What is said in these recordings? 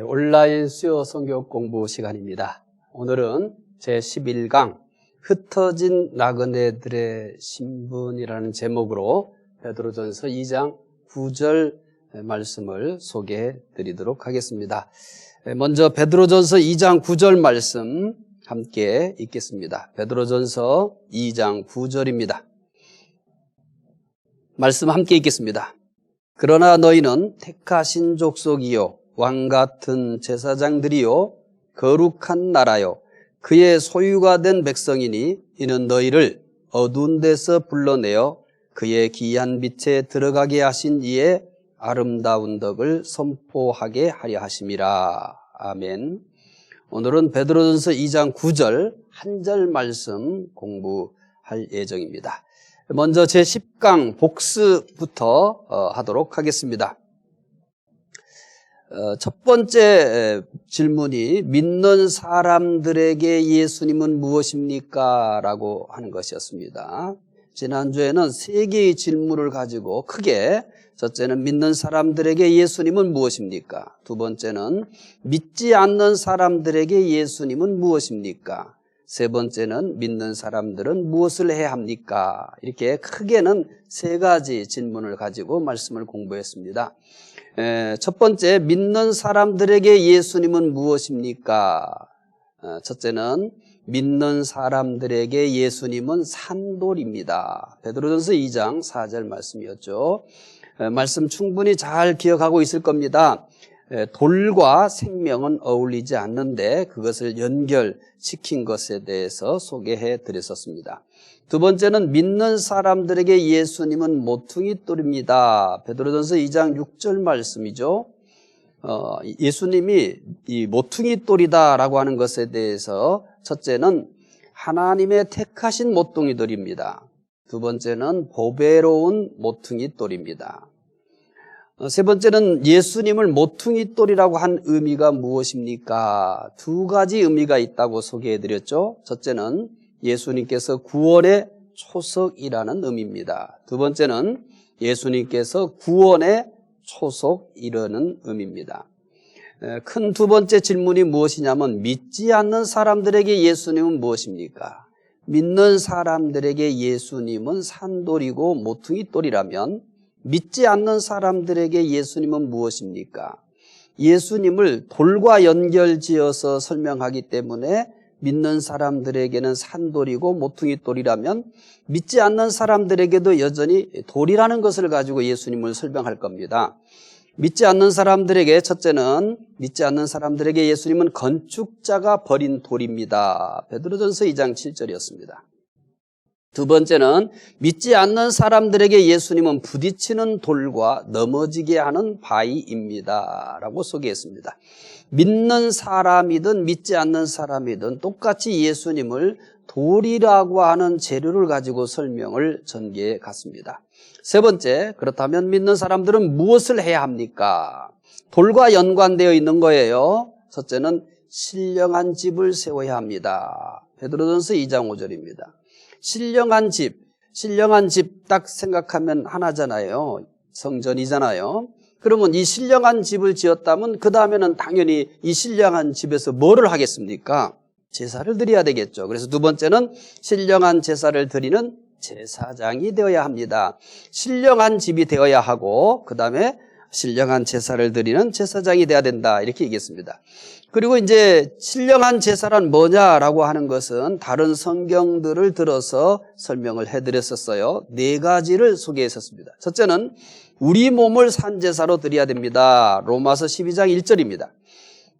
온라인 수요 성경 공부 시간입니다. 오늘은 제11강 흩어진 나그네들의 신분이라는 제목으로 베드로전서 2장 9절 말씀을 소개해 드리도록 하겠습니다. 먼저 베드로전서 2장 9절 말씀 함께 읽겠습니다. 베드로전서 2장 9절입니다. 말씀 함께 읽겠습니다. 그러나 너희는 택하신 족속이요 왕같은 제사장들이요 거룩한 나라요 그의 소유가 된 백성이니 이는 너희를 어두운 데서 불러내어 그의 귀한 빛에 들어가게 하신 이의 아름다운 덕을 선포하게 하려 하심이라. 아멘. 오늘은 베드로전서 2장 9절 한 절 말씀 공부할 예정입니다. 먼저 제10강 복습부터 하도록 하겠습니다. 첫 번째 질문이 믿는 사람들에게 예수님은 무엇입니까? 라고 하는 것이었습니다. 지난주에는 세 개의 질문을 가지고 크게 첫째는 믿는 사람들에게 예수님은 무엇입니까? 두 번째는 믿지 않는 사람들에게 예수님은 무엇입니까? 세 번째는 믿는 사람들은 무엇을 해야 합니까? 이렇게 크게는 세 가지 질문을 가지고 말씀을 공부했습니다. 첫 번째, 믿는 사람들에게 예수님은 무엇입니까? 첫째는 믿는 사람들에게 예수님은 산돌입니다. 베드로전서 2장 4절 말씀이었죠. 말씀 충분히 잘 기억하고 있을 겁니다. 돌과 생명은 어울리지 않는데 그것을 연결시킨 것에 대해서 소개해 드렸었습니다. 두 번째는 믿는 사람들에게 예수님은 모퉁이돌입니다. 베드로전서 2장 6절 말씀이죠. 예수님이 이 모퉁이돌이다라고 하는 것에 대해서 첫째는 하나님의 택하신 모퉁이돌입니다. 두 번째는 보배로운 모퉁이돌입니다. 세 번째는 예수님을 모퉁이돌이라고 한 의미가 무엇입니까? 두 가지 의미가 있다고 소개해드렸죠. 첫째는 예수님께서 구원의 초석이라는 의미입니다. 두 번째는 예수님께서 구원의 초석이라는 의미입니다. 큰 두 번째 질문이 무엇이냐면 믿지 않는 사람들에게 예수님은 무엇입니까? 믿는 사람들에게 예수님은 산돌이고 모퉁이돌이라면 믿지 않는 사람들에게 예수님은 무엇입니까? 예수님을 돌과 연결지어서 설명하기 때문에 믿는 사람들에게는 산돌이고 모퉁이돌이라면 믿지 않는 사람들에게도 여전히 돌이라는 것을 가지고 예수님을 설명할 겁니다. 믿지 않는 사람들에게 첫째는 믿지 않는 사람들에게 예수님은 건축자가 버린 돌입니다. 베드로전서 2장 7절이었습니다. 두 번째는 믿지 않는 사람들에게 예수님은 부딪히는 돌과 넘어지게 하는 바위입니다. 라고 소개했습니다. 믿는 사람이든 믿지 않는 사람이든 똑같이 예수님을 돌이라고 하는 재료를 가지고 설명을 전개해 갔습니다. 세 번째, 그렇다면 믿는 사람들은 무엇을 해야 합니까? 돌과 연관되어 있는 거예요. 첫째는 신령한 집을 세워야 합니다. 베드로전서 2장 5절입니다. 신령한 집 딱 생각하면 하나잖아요. 성전이잖아요. 그러면 이 신령한 집을 지었다면 그 다음에는 당연히 이 신령한 집에서 뭐를 하겠습니까? 제사를 드려야 되겠죠. 그래서 두 번째는 신령한 제사를 드리는 제사장이 되어야 합니다. 신령한 집이 되어야 하고 그 다음에 신령한 제사를 드리는 제사장이 되어야 된다. 이렇게 얘기했습니다. 그리고 이제 신령한 제사란 뭐냐라고 하는 것은 다른 성경들을 들어서 설명을 해드렸었어요. 네 가지를 소개했었습니다. 첫째는 우리 몸을 산제사로 드려야 됩니다. 로마서 12장 1절입니다.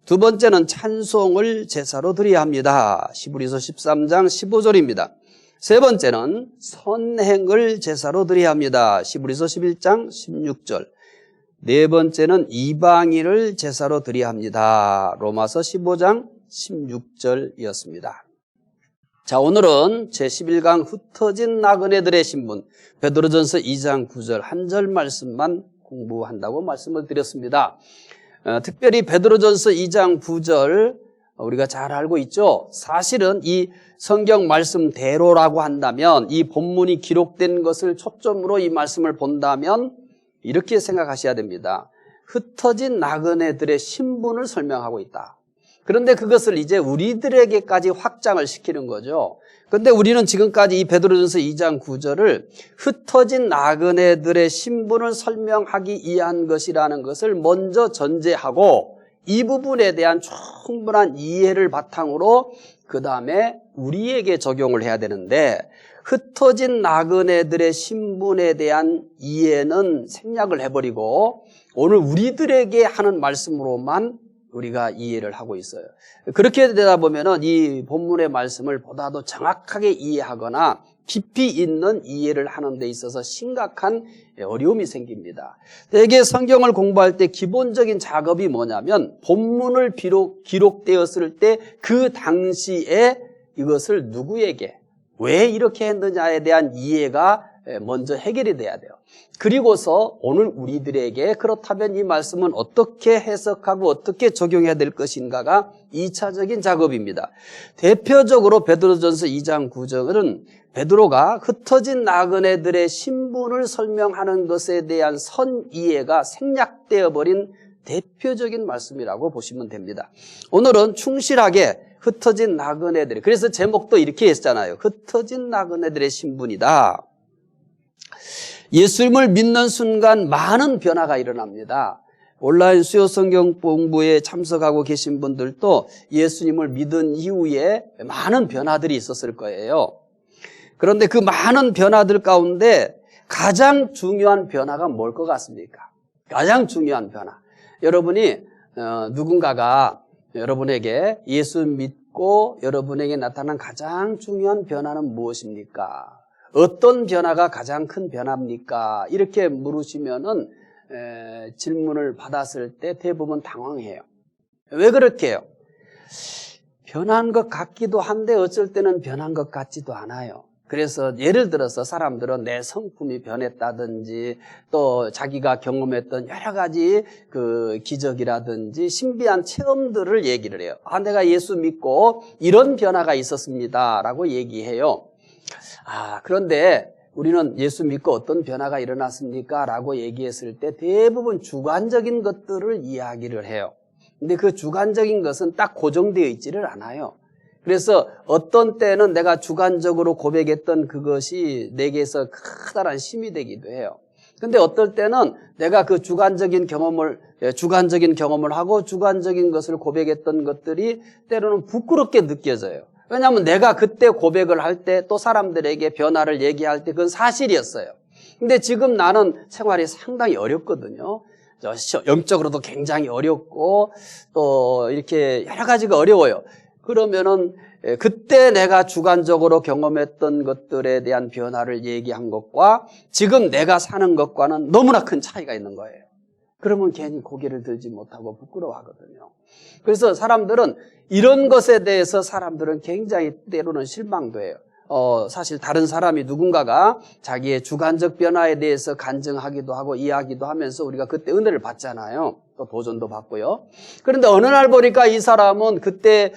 두 번째는 찬송을 제사로 드려야 합니다. 히브리서 13장 15절입니다. 세 번째는 선행을 제사로 드려야 합니다. 히브리서 11장 16절. 네 번째는 이방인을 제사로 드려야 합니다. 로마서 15장 16절이었습니다. 자, 오늘은 제11강 흩어진 나그네들의 신분 베드로전서 2장 9절 한 절 말씀만 공부한다고 말씀을 드렸습니다. 특별히 베드로전서 2장 9절 우리가 잘 알고 있죠. 사실은 이 성경 말씀대로라고 한다면 이 본문이 기록된 것을 초점으로 이 말씀을 본다면 이렇게 생각하셔야 됩니다. 흩어진 나그네들의 신분을 설명하고 있다. 그런데 그것을 이제 우리들에게까지 확장을 시키는 거죠. 그런데 우리는 지금까지 이 베드로전서 2장 9절을 흩어진 나그네들의 신분을 설명하기 위한 것이라는 것을 먼저 전제하고 이 부분에 대한 충분한 이해를 바탕으로 그 다음에 우리에게 적용을 해야 되는데, 흩어진 나그네들의 신분에 대한 이해는 생략을 해버리고 오늘 우리들에게 하는 말씀으로만 우리가 이해를 하고 있어요. 그렇게 되다 보면은 이 본문의 말씀을 보다도 정확하게 이해하거나 깊이 있는 이해를 하는 데 있어서 심각한 어려움이 생깁니다. 대개 성경을 공부할 때 기본적인 작업이 뭐냐면, 본문을 기록되었을 때 그 당시에 이것을 누구에게 왜 이렇게 했느냐에 대한 이해가 먼저 해결이 돼야 돼요. 그리고서 오늘 우리들에게 그렇다면 이 말씀은 어떻게 해석하고 어떻게 적용해야 될 것인가가 2차적인 작업입니다. 대표적으로 베드로전서 2장 9절은 베드로가 흩어진 나그네들의 신분을 설명하는 것에 대한 선이해가 생략되어 버린 대표적인 말씀이라고 보시면 됩니다. 오늘은 충실하게 흩어진 나그네들이, 그래서 제목도 이렇게 했잖아요. 흩어진 나그네들의 신분이다. 예수님을 믿는 순간 많은 변화가 일어납니다. 온라인 수요 성경 공부에 참석하고 계신 분들도 예수님을 믿은 이후에 많은 변화들이 있었을 거예요. 그런데 그 많은 변화들 가운데 가장 중요한 변화가 뭘 것 같습니까? 가장 중요한 변화. 여러분이 누군가가 여러분에게 예수 믿고 여러분에게 나타난 가장 중요한 변화는 무엇입니까? 어떤 변화가 가장 큰 변화입니까? 이렇게 물으시면은 질문을 받았을 때 대부분 당황해요. 왜 그렇게 해요? 변한 것 같기도 한데 어쩔 때는 변한 것 같지도 않아요. 그래서 예를 들어서 사람들은 내 성품이 변했다든지 또 자기가 경험했던 여러 가지 그 기적이라든지 신비한 체험들을 얘기를 해요. 내가 예수 믿고 이런 변화가 있었습니다 라고 얘기해요. 그런데 우리는 예수 믿고 어떤 변화가 일어났습니까? 라고 얘기했을 때 대부분 주관적인 것들을 이야기를 해요. 근데 그 주관적인 것은 딱 고정되어 있지를 않아요. 그래서 어떤 때는 내가 주관적으로 고백했던 그것이 내게서 커다란 힘이 되기도 해요. 근데 어떨 때는 내가 그 주관적인 경험을 하고 주관적인 것을 고백했던 것들이 때로는 부끄럽게 느껴져요. 왜냐하면 내가 그때 고백을 할 때 또 사람들에게 변화를 얘기할 때 그건 사실이었어요. 근데 지금 나는 생활이 상당히 어렵거든요. 영적으로도 굉장히 어렵고 또 이렇게 여러 가지가 어려워요. 그러면은 그때 내가 주관적으로 경험했던 것들에 대한 변화를 얘기한 것과 지금 내가 사는 것과는 너무나 큰 차이가 있는 거예요. 그러면 괜히 고개를 들지 못하고 부끄러워하거든요. 그래서 사람들은 이런 것에 대해서 사람들은 굉장히 때로는 실망도 해요. 사실 다른 사람이 누군가가 자기의 주관적 변화에 대해서 간증하기도 하고 이야기도 하면서 우리가 그때 은혜를 받잖아요. 또 도전도 받고요. 그런데 어느 날 보니까 이 사람은 그때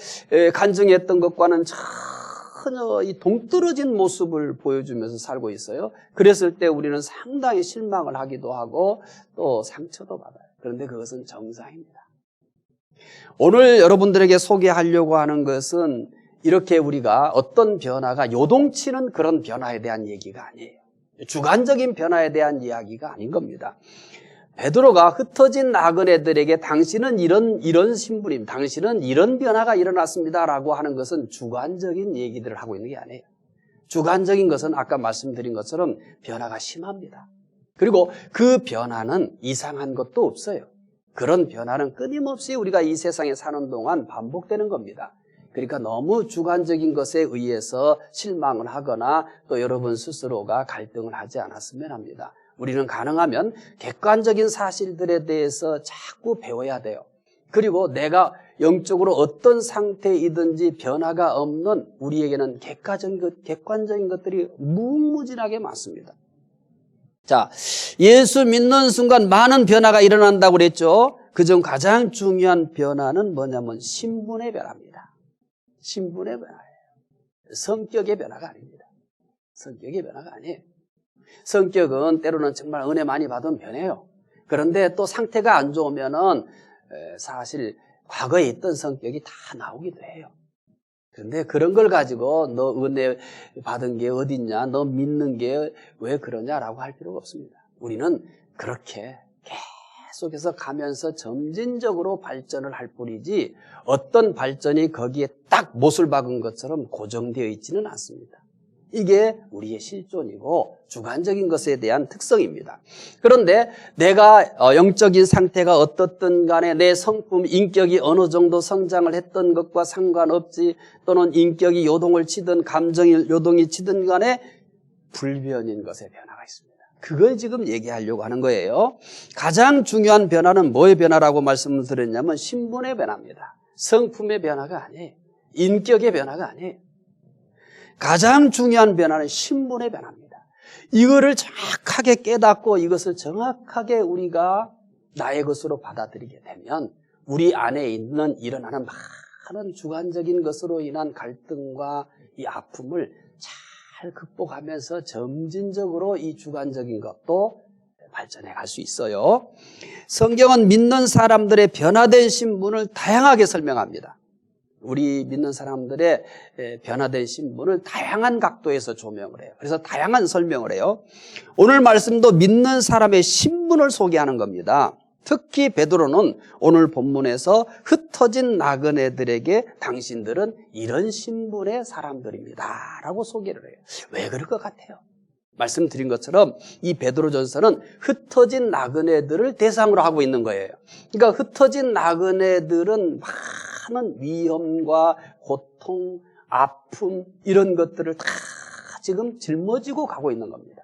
간증했던 것과는 전혀 이 동떨어진 모습을 보여주면서 살고 있어요. 그랬을 때 우리는 상당히 실망을 하기도 하고 또 상처도 받아요. 그런데 그것은 정상입니다. 오늘 여러분들에게 소개하려고 하는 것은 이렇게 우리가 어떤 변화가 요동치는 그런 변화에 대한 얘기가 아니에요. 주관적인 변화에 대한 이야기가 아닌 겁니다. 베드로가 흩어진 나그네들에게 당신은 이런 신분입니다. 당신은 이런 변화가 일어났습니다라고 하는 것은 주관적인 얘기들을 하고 있는 게 아니에요. 주관적인 것은 아까 말씀드린 것처럼 변화가 심합니다. 그리고 그 변화는 이상한 것도 없어요. 그런 변화는 끊임없이 우리가 이 세상에 사는 동안 반복되는 겁니다. 그러니까 너무 주관적인 것에 의해서 실망을 하거나 또 여러분 스스로가 갈등을 하지 않았으면 합니다. 우리는 가능하면 객관적인 사실들에 대해서 자꾸 배워야 돼요. 그리고 내가 영적으로 어떤 상태이든지 변화가 없는 우리에게는 객관적인 것들이 무궁무진하게 많습니다. 자, 예수 믿는 순간 많은 변화가 일어난다고 그랬죠. 그중 가장 중요한 변화는 뭐냐면 신분의 변화입니다. 신분의 변화예요. 성격의 변화가 아닙니다. 성격의 변화가 아니에요. 성격은 때로는 정말 은혜 많이 받으면 변해요. 그런데 또 상태가 안 좋으면은 사실 과거에 있던 성격이 다 나오기도 해요. 그런데 그런 걸 가지고 너 은혜 받은 게 어딨냐, 너 믿는 게 왜 그러냐라고 할 필요가 없습니다. 우리는 그렇게 계속해서 가면서 점진적으로 발전을 할 뿐이지 어떤 발전이 거기에 딱 못을 박은 것처럼 고정되어 있지는 않습니다. 이게 우리의 실존이고 주관적인 것에 대한 특성입니다. 그런데 내가 영적인 상태가 어떻든 간에 내 성품, 인격이 어느 정도 성장을 했던 것과 상관없이 또는 인격이 요동을 치든 감정이 요동이 치든 간에 불변인 것에 변화가 있습니다. 그걸 지금 얘기하려고 하는 거예요. 가장 중요한 변화는 뭐의 변화라고 말씀을 드렸냐면 신분의 변화입니다. 성품의 변화가 아니에요. 인격의 변화가 아니에요. 가장 중요한 변화는 신분의 변화입니다. 이거를 정확하게 깨닫고 이것을 정확하게 우리가 나의 것으로 받아들이게 되면 우리 안에 일어나는 많은 주관적인 것으로 인한 갈등과 이 아픔을 잘 극복하면서 점진적으로 이 주관적인 것도 발전해 갈 수 있어요. 성경은 믿는 사람들의 변화된 신분을 다양하게 설명합니다. 우리 믿는 사람들의 변화된 신분을 다양한 각도에서 조명을 해요. 그래서 다양한 설명을 해요. 오늘 말씀도 믿는 사람의 신분을 소개하는 겁니다. 특히 베드로는 오늘 본문에서 흩어진 나그네들에게 당신들은 이런 신분의 사람들입니다 라고 소개를 해요. 왜 그럴 것 같아요? 말씀드린 것처럼 이 베드로전서는 흩어진 나그네들을 대상으로 하고 있는 거예요. 그러니까 흩어진 나그네들은 많은 위험과 고통, 아픔 이런 것들을 다 지금 짊어지고 가고 있는 겁니다.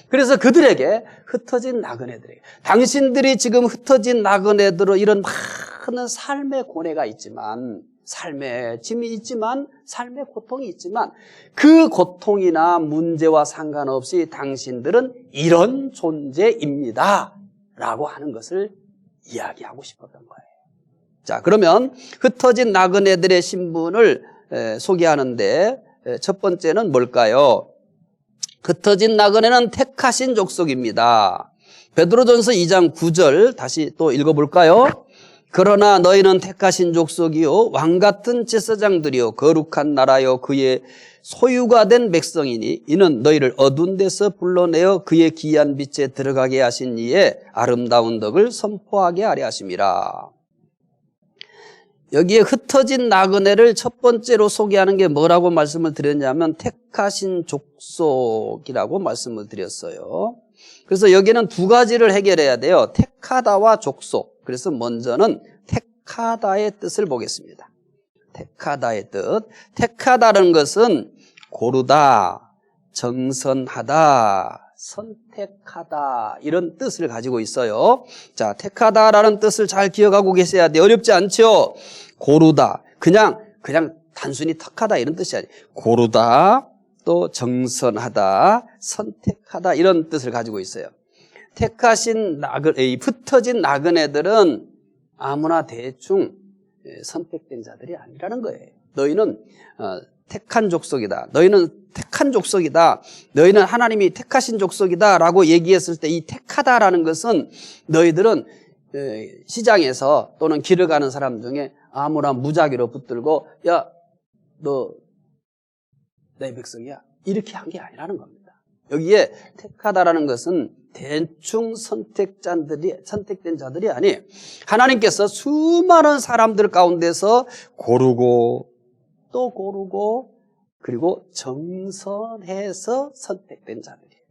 그래서 그들에게 흩어진 나그네들에게 당신들이 지금 흩어진 나그네들로 이런 많은 삶의 고뇌가 있지만 삶의 짐이 있지만 삶의 고통이 있지만 그 고통이나 문제와 상관없이 당신들은 이런 존재입니다 라고 하는 것을 이야기하고 싶었던 거예요. 자, 그러면 흩어진 나그네들의 신분을 소개하는데 첫 번째는 뭘까요? 흩어진 나그네는 택하신 족속입니다. 베드로전서 2장 9절 다시 또 읽어볼까요? 그러나 너희는 택하신 족속이요 왕같은 제사장들이요 거룩한 나라요 그의 소유가 된 백성이니 이는 너희를 어두운 데서 불러내어 그의 기이한 빛에 들어가게 하신 이의 아름다운 덕을 선포하게 하려 하심이라. 여기에 흩어진 나그네를 첫 번째로 소개하는 게 뭐라고 말씀을 드렸냐면 택하신 족속이라고 말씀을 드렸어요. 그래서 여기는 두 가지를 해결해야 돼요. 택하다와 족속. 그래서 먼저는 택하다의 뜻을 보겠습니다. 택하다의 뜻. 택하다는 것은 고르다, 정선하다, 선택하다 이런 뜻을 가지고 있어요. 자, 택하다라는 뜻을 잘 기억하고 계셔야 돼요. 어렵지 않죠? 고르다, 그냥 단순히 택하다 이런 뜻이 아니에요. 고르다, 또 정선하다, 선택하다 이런 뜻을 가지고 있어요. 택하신 흩어진 나그네들은 아무나 대충 선택된 자들이 아니라는 거예요. 너희는 택한 족속이다. 너희는 택한 족속이다. 너희는 하나님이 택하신 족속이다 라고 얘기했을 때 이 택하다라는 것은 너희들은 시장에서 또는 길을 가는 사람 중에 아무나 무작위로 붙들고 야, 너 내 백성이야. 이렇게 한 게 아니라는 겁니다. 여기에 택하다라는 것은 대충 선택된 자들이 아니에요. 하나님께서 수많은 사람들 가운데서 고르고 또 고르고 그리고 정선해서 선택된 자들이에요.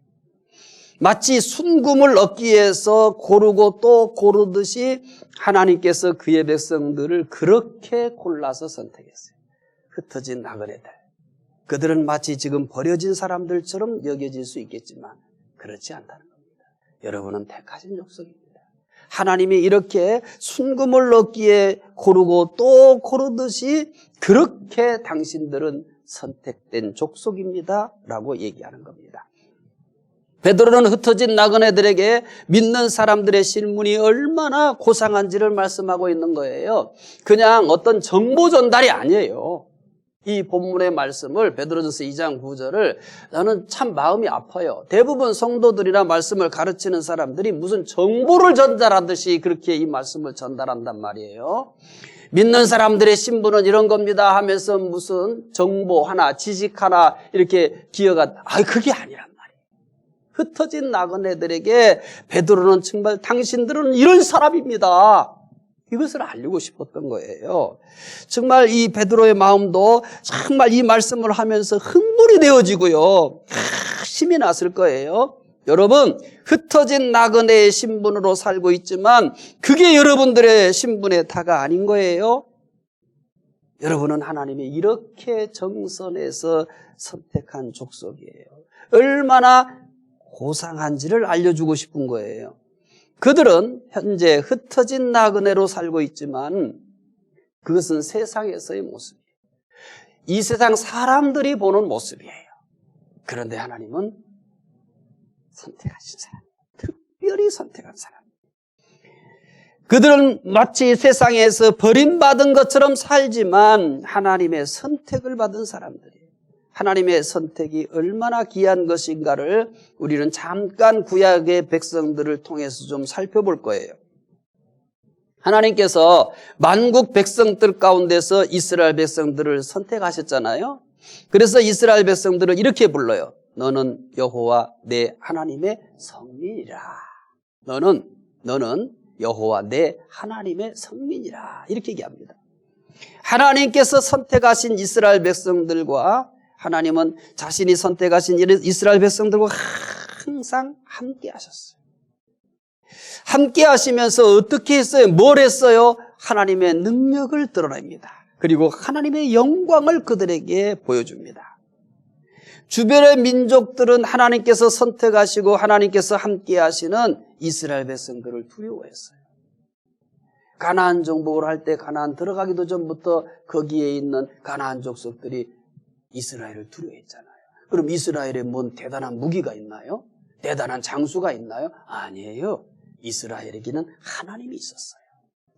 마치 순금을 얻기 위해서 고르고 또 고르듯이 하나님께서 그의 백성들을 그렇게 골라서 선택했어요. 흩어진 나그네들. 그들은 마치 지금 버려진 사람들처럼 여겨질 수 있겠지만 그렇지 않다는 겁니다. 여러분은 택하신 족속입니다. 하나님이 이렇게 순금을 얻기에 고르고 또 고르듯이 그렇게 당신들은 선택된 족속입니다 라고 얘기하는 겁니다. 베드로는 흩어진 나그네들에게 믿는 사람들의 신분이 얼마나 고상한지를 말씀하고 있는 거예요. 그냥 어떤 정보 전달이 아니에요. 이 본문의 말씀을 베드로전서 2장 9절을 나는 참 마음이 아파요. 대부분 성도들이나 말씀을 가르치는 사람들이 무슨 정보를 전달하듯이 그렇게 이 말씀을 전달한단 말이에요. 믿는 사람들의 신분은 이런 겁니다 하면서 무슨 정보 하나, 지식 하나 이렇게 그게 아니란 말이에요. 흩어진 나그네들에게 베드로는 정말 당신들은 이런 사람입니다. 이것을 알리고 싶었던 거예요. 정말 이 베드로의 마음도 정말 이 말씀을 하면서 흥분이 되어지고요. 힘이 났을 거예요. 여러분, 흩어진 나그네의 신분으로 살고 있지만 그게 여러분들의 신분의 다가 아닌 거예요. 여러분은 하나님이 이렇게 정선해서 선택한 족속이에요. 얼마나 고상한지를 알려주고 싶은 거예요. 그들은 현재 흩어진 나그네로 살고 있지만 그것은 세상에서의 모습이에요. 이 세상 사람들이 보는 모습이에요. 그런데 하나님은 선택하신 사람, 특별히 선택한 사람. 그들은 마치 세상에서 버림받은 것처럼 살지만 하나님의 선택을 받은 사람들이에요. 하나님의 선택이 얼마나 귀한 것인가를 우리는 잠깐 구약의 백성들을 통해서 좀 살펴볼 거예요. 하나님께서 만국 백성들 가운데서 이스라엘 백성들을 선택하셨잖아요. 그래서 이스라엘 백성들을 이렇게 불러요. 너는 여호와 내 하나님의 성민이라. 너는 여호와 내 하나님의 성민이라. 이렇게 얘기합니다. 하나님께서 선택하신 이스라엘 백성들과 하나님은 자신이 선택하신 이스라엘 백성들과 항상 함께 하셨어요. 함께 하시면서 어떻게 했어요? 뭘 했어요? 하나님의 능력을 드러냅니다. 그리고 하나님의 영광을 그들에게 보여줍니다. 주변의 민족들은 하나님께서 선택하시고 하나님께서 함께 하시는 이스라엘 백성들을 두려워했어요. 가나안 정복을 할 때 가나안 들어가기도 전부터 거기에 있는 가나안 족속들이 이스라엘을 두려워했잖아요. 그럼 이스라엘에 뭔 대단한 무기가 있나요? 대단한 장수가 있나요? 아니에요. 이스라엘에게는 하나님이 있었어요.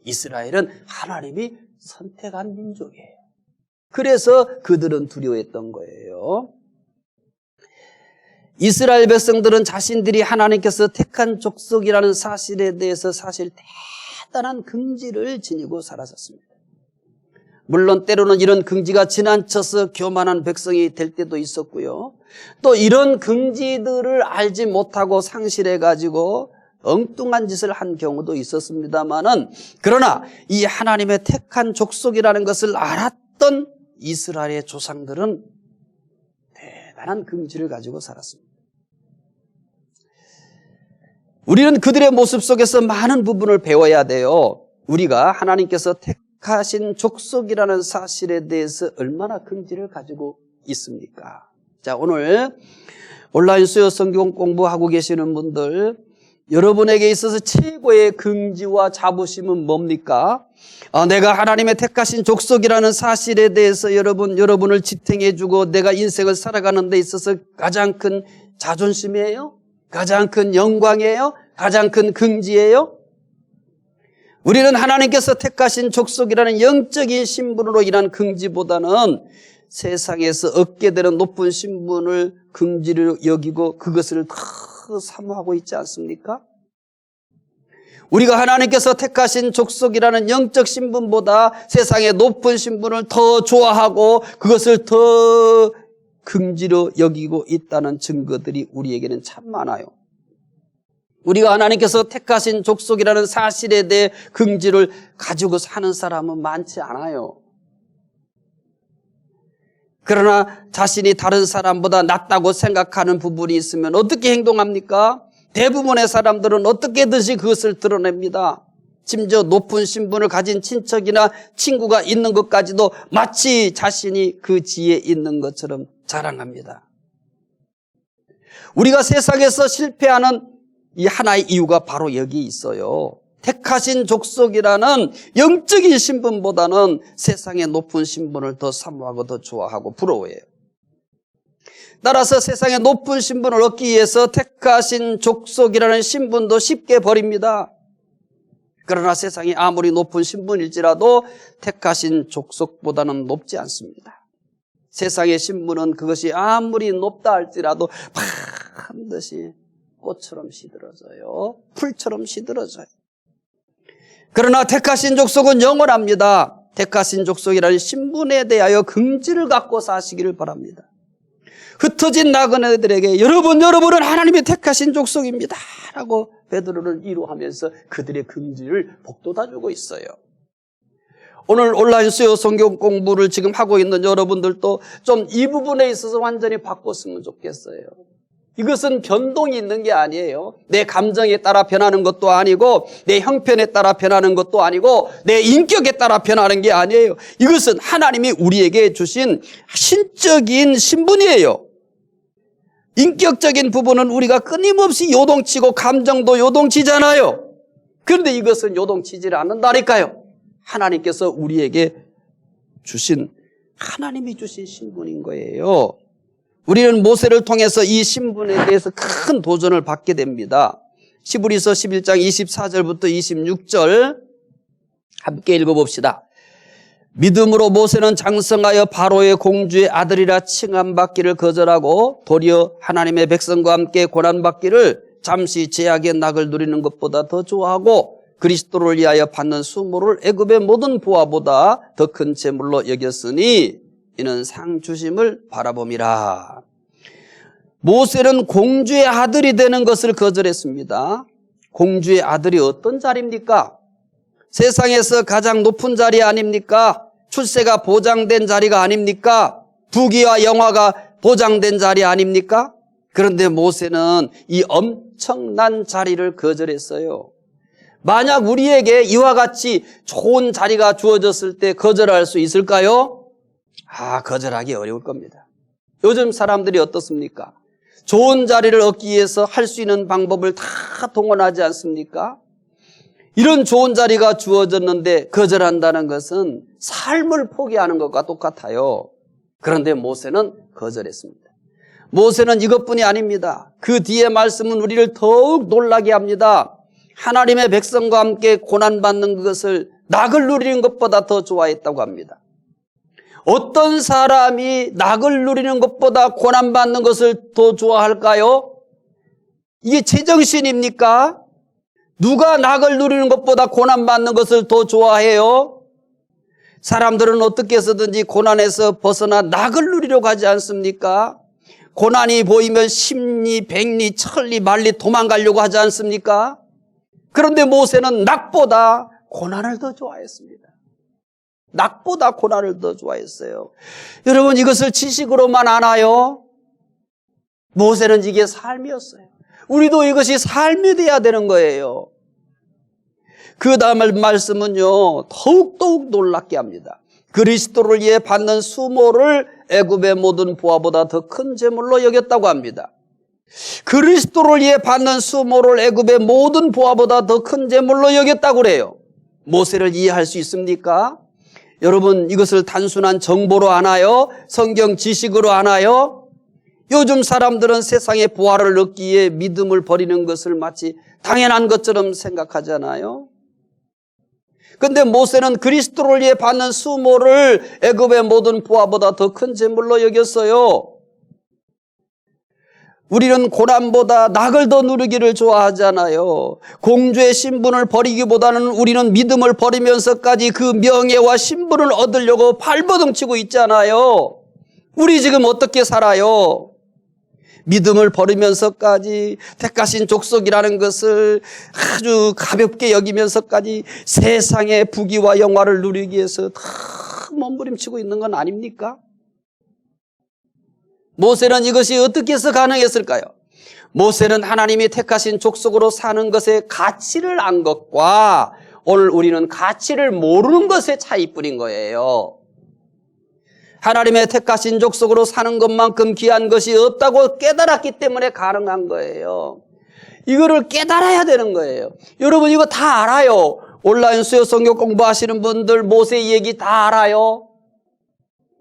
이스라엘은 하나님이 선택한 민족이에요. 그래서 그들은 두려워했던 거예요. 이스라엘 백성들은 자신들이 하나님께서 택한 족속이라는 사실에 대해서 사실 대단한 긍지를 지니고 살았었습니다. 물론 때로는 이런 긍지가 지나쳐서 교만한 백성이 될 때도 있었고요. 또 이런 긍지들을 알지 못하고 상실해가지고 엉뚱한 짓을 한 경우도 있었습니다만은, 그러나 이 하나님의 택한 족속이라는 것을 알았던 이스라엘의 조상들은 대단한 긍지를 가지고 살았습니다. 우리는 그들의 모습 속에서 많은 부분을 배워야 돼요. 우리가 하나님께서 택하신 족속이라는 사실에 대해서 얼마나 긍지를 가지고 있습니까? 자, 오늘 온라인 수요 성경 공부하고 계시는 분들, 여러분에게 있어서 최고의 긍지와 자부심은 뭡니까? 내가 하나님의 택하신 족속이라는 사실에 대해서 여러분을 지탱해주고 내가 인생을 살아가는 데 있어서 가장 큰 자존심이에요? 가장 큰 영광이에요? 가장 큰 긍지예요? 우리는 하나님께서 택하신 족속이라는 영적인 신분으로 인한 긍지보다는 세상에서 얻게 되는 높은 신분을 긍지로 여기고 그것을 더 사모하고 있지 않습니까? 우리가 하나님께서 택하신 족속이라는 영적 신분보다 세상의 높은 신분을 더 좋아하고 그것을 더 긍지로 여기고 있다는 증거들이 우리에게는 참 많아요. 우리가 하나님께서 택하신 족속이라는 사실에 대해 긍지를 가지고 사는 사람은 많지 않아요. 그러나 자신이 다른 사람보다 낫다고 생각하는 부분이 있으면 어떻게 행동합니까? 대부분의 사람들은 어떻게든지 그것을 드러냅니다. 심지어 높은 신분을 가진 친척이나 친구가 있는 것까지도 마치 자신이 그 지에 있는 것처럼 자랑합니다. 우리가 세상에서 실패하는 이 하나의 이유가 바로 여기 있어요. 택하신 족속이라는 영적인 신분보다는 세상의 높은 신분을 더 사모하고 더 좋아하고 부러워해요. 따라서 세상의 높은 신분을 얻기 위해서 택하신 족속이라는 신분도 쉽게 버립니다. 그러나 세상이 아무리 높은 신분일지라도 택하신 족속보다는 높지 않습니다. 세상의 신분은 그것이 아무리 높다 할지라도 반드시 꽃처럼 시들어져요. 풀처럼 시들어져요. 그러나 택하신 족속은 영원합니다. 택하신 족속이라는 신분에 대하여 긍지를 갖고 사시기를 바랍니다. 흩어진 나그네들에게 여러분은 하나님이 택하신 족속입니다 라고 베드로를 위로하면서 그들의 긍지를 복돋아 주고 있어요. 오늘 온라인 수요 성경 공부를 지금 하고 있는 여러분들도 좀 이 부분에 있어서 완전히 바꿨으면 좋겠어요. 이것은 변동이 있는 게 아니에요. 내 감정에 따라 변하는 것도 아니고 내 형편에 따라 변하는 것도 아니고 내 인격에 따라 변하는 게 아니에요. 이것은 하나님이 우리에게 주신 신적인 신분이에요. 인격적인 부분은 우리가 끊임없이 요동치고 감정도 요동치잖아요. 그런데 이것은 요동치질 않는다니까요. 하나님께서 우리에게 하나님이 주신 신분인 거예요. 우리는 모세를 통해서 이 신분에 대해서 큰 도전을 받게 됩니다. 히브리서 11장 24절부터 26절 함께 읽어봅시다. 믿음으로 모세는 장성하여 바로의 공주의 아들이라 칭함받기를 거절하고 도리어 하나님의 백성과 함께 고난받기를 잠시 죄악의 낙을 누리는 것보다 더 좋아하고 그리스도를 위하여 받는 수모를 애굽의 모든 보화보다 더 큰 재물로 여겼으니 이는 상 주심을 바라봄이라. 모세는 공주의 아들이 되는 것을 거절했습니다. 공주의 아들이 어떤 자리입니까? 세상에서 가장 높은 자리 아닙니까? 출세가 보장된 자리가 아닙니까? 부귀와 영화가 보장된 자리 아닙니까? 그런데 모세는 이 엄청난 자리를 거절했어요. 만약 우리에게 이와 같이 좋은 자리가 주어졌을 때 거절할 수 있을까요? 거절하기 어려울 겁니다. 요즘 사람들이 어떻습니까? 좋은 자리를 얻기 위해서 할 수 있는 방법을 다 동원하지 않습니까? 이런 좋은 자리가 주어졌는데 거절한다는 것은 삶을 포기하는 것과 똑같아요. 그런데 모세는 거절했습니다. 모세는 이것뿐이 아닙니다. 그 뒤에 말씀은 우리를 더욱 놀라게 합니다. 하나님의 백성과 함께 고난받는 것을 낙을 누리는 것보다 더 좋아했다고 합니다. 어떤 사람이 낙을 누리는 것보다 고난받는 것을 더 좋아할까요? 이게 제정신입니까? 누가 낙을 누리는 것보다 고난받는 것을 더 좋아해요? 사람들은 어떻게 해서든지 고난에서 벗어나 낙을 누리려고 하지 않습니까? 고난이 보이면 십리, 백리, 천리, 만리 도망가려고 하지 않습니까? 그런데 모세는 낙보다 고난을 더 좋아했습니다. 낙보다 고난을 더 좋아했어요. 여러분, 이것을 지식으로만 아나요? 모세는 이게 삶이었어요. 우리도 이것이 삶이 돼야 되는 거예요. 그 다음 말씀은요, 더욱 놀랍게 합니다. 그리스도를 위해 받는 수모를 애굽의 모든 보화보다 더 큰 재물로 여겼다고 합니다. 그리스도를 위해 받는 수모를 애굽의 모든 보화보다 더 큰 재물로 여겼다고 그래요. 모세를 이해할 수 있습니까? 여러분, 이것을 단순한 정보로 아나요? 성경 지식으로 아나요? 요즘 사람들은 세상의 보화를 얻기 위해 믿음을 버리는 것을 마치 당연한 것처럼 생각하잖아요. 그런데 모세는 그리스도를 위해 받는 수모를 애굽의 모든 보화보다 더 큰 재물로 여겼어요. 우리는 고난보다 낙을 더 누리기를 좋아하잖아요. 공주의 신분을 버리기보다는 우리는 믿음을 버리면서까지 그 명예와 신분을 얻으려고 발버둥치고 있잖아요. 우리 지금 어떻게 살아요? 믿음을 버리면서까지 택하신 족속이라는 것을 아주 가볍게 여기면서까지 세상의 부귀와 영화를 누리기 위해서 다 몸부림치고 있는 건 아닙니까? 모세는 이것이 어떻게 해서 가능했을까요? 모세는 하나님이 택하신 족속으로 사는 것의 가치를 안 것과 오늘 우리는 가치를 모르는 것의 차이뿐인 거예요. 하나님의 택하신 족속으로 사는 것만큼 귀한 것이 없다고 깨달았기 때문에 가능한 거예요. 이거를 깨달아야 되는 거예요. 여러분, 이거 다 알아요. 온라인 수요 성경 공부하시는 분들 모세 얘기 다 알아요.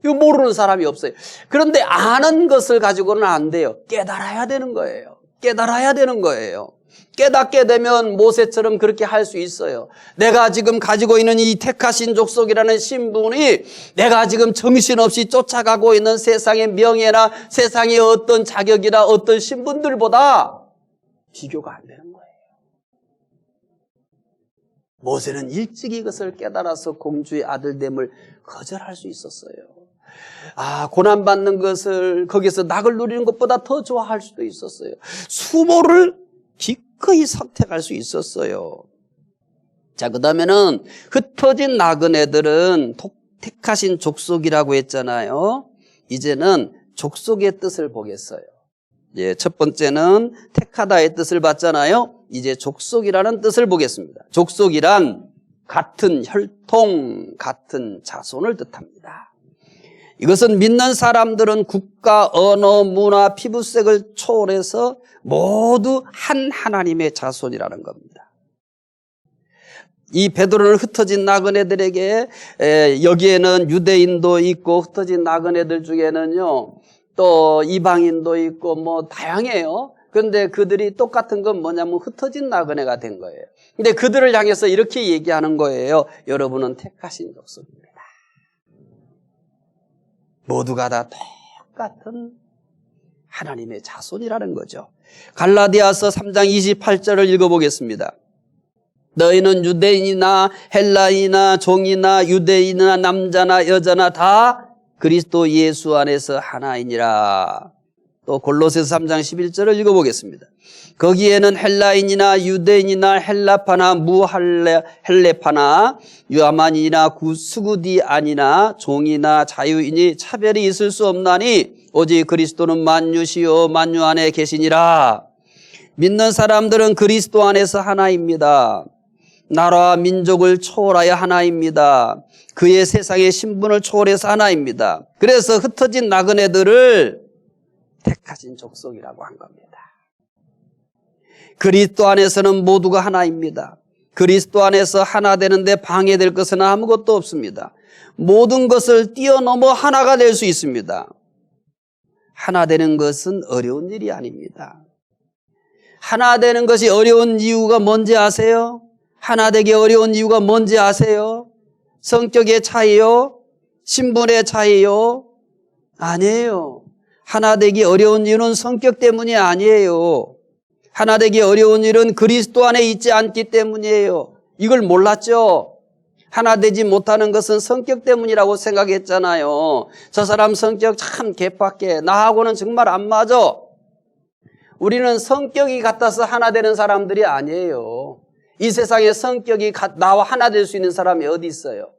이거 모르는 사람이 없어요. 그런데 아는 것을 가지고는 안 돼요. 깨달아야 되는 거예요. 깨달아야 되는 거예요. 깨닫게 되면 모세처럼 그렇게 할 수 있어요. 내가 지금 가지고 있는 이 택하신 족속이라는 신분이 내가 지금 정신없이 쫓아가고 있는 세상의 명예나 세상의 어떤 자격이나 어떤 신분들보다 비교가 안 되는 거예요. 모세는 일찍 이것을 깨달아서 공주의 아들됨을 거절할 수 있었어요. 고난받는 것을 거기서 낙을 누리는 것보다 더 좋아할 수도 있었어요. 수모를 기꺼이 선택할 수 있었어요. 자, 그 다음에는 흩어진 나그네들은 택하신 족속이라고 했잖아요. 이제는 족속의 뜻을 보겠어요. 첫 번째는 택하다의 뜻을 봤잖아요. 이제 족속이라는 뜻을 보겠습니다. 족속이란 같은 혈통, 같은 자손을 뜻합니다. 이것은 믿는 사람들은 국가, 언어, 문화, 피부색을 초월해서 모두 한 하나님의 자손이라는 겁니다. 이 베드로는 흩어진 나그네들에게 여기에는 유대인도 있고 흩어진 나그네들 중에는요 또 이방인도 있고 뭐 다양해요. 그런데 그들이 똑같은 건 뭐냐면 흩어진 나그네가 된 거예요. 근데 그들을 향해서 이렇게 얘기하는 거예요. 여러분은 택하신 족속입니다. 모두가 다 똑같은 하나님의 자손이라는 거죠. 갈라디아서 3장 28절을 읽어보겠습니다. 너희는 유대인이나 헬라인이나 종이나 유대인이나 남자나 여자나 다 그리스도 예수 안에서 하나이니라. 또 골로새서 3장 11절을 읽어보겠습니다. 거기에는 헬라인이나 유대인이나 헬라파나 무헬레파나 유아만이나 수구디아니나 종이나 자유인이 차별이 있을 수 없나니 오직 그리스도는 만유시요 만유 안에 계시니라. 믿는 사람들은 그리스도 안에서 하나입니다. 나라와 민족을 초월하여 하나입니다. 그의 세상의 신분을 초월해서 하나입니다. 그래서 흩어진 나그네들을 택하신 족속이라고 한 겁니다. 그리스도 안에서는 모두가 하나입니다. 그리스도 안에서 하나 되는데 방해될 것은 아무것도 없습니다. 모든 것을 뛰어넘어 하나가 될 수 있습니다. 하나 되는 것은 어려운 일이 아닙니다. 하나 되는 것이 어려운 이유가 뭔지 아세요? 하나 되기 어려운 이유가 뭔지 아세요? 성격의 차이요? 신분의 차이요? 아니에요. 하나 되기 어려운 이유는 성격 때문이 아니에요. 하나 되기 어려운 일은 그리스도 안에 있지 않기 때문이에요. 이걸 몰랐죠? 하나 되지 못하는 것은 성격 때문이라고 생각했잖아요. 저 사람 성격 참 개팍해. 나하고는 정말 안 맞아. 우리는 성격이 같아서 하나 되는 사람들이 아니에요. 이 세상에 성격이 나와 하나 될 수 있는 사람이 어디 있어요?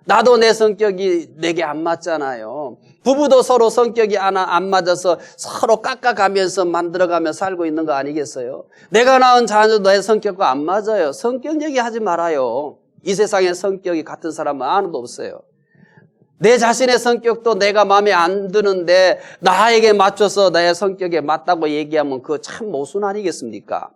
나도 내 성격이 내게 안 맞잖아요. 부부도 서로 성격이 안 맞아서 서로 깎아가면서 만들어가며 살고 있는 거 아니겠어요? 내가 낳은 자녀도 내 성격과 안 맞아요. 성격 얘기하지 말아요. 이 세상에 성격이 같은 사람은 아무도 없어요. 내 자신의 성격도 내가 마음에 안 드는데 나에게 맞춰서 내 성격에 맞다고 얘기하면 그거 참 모순 아니겠습니까?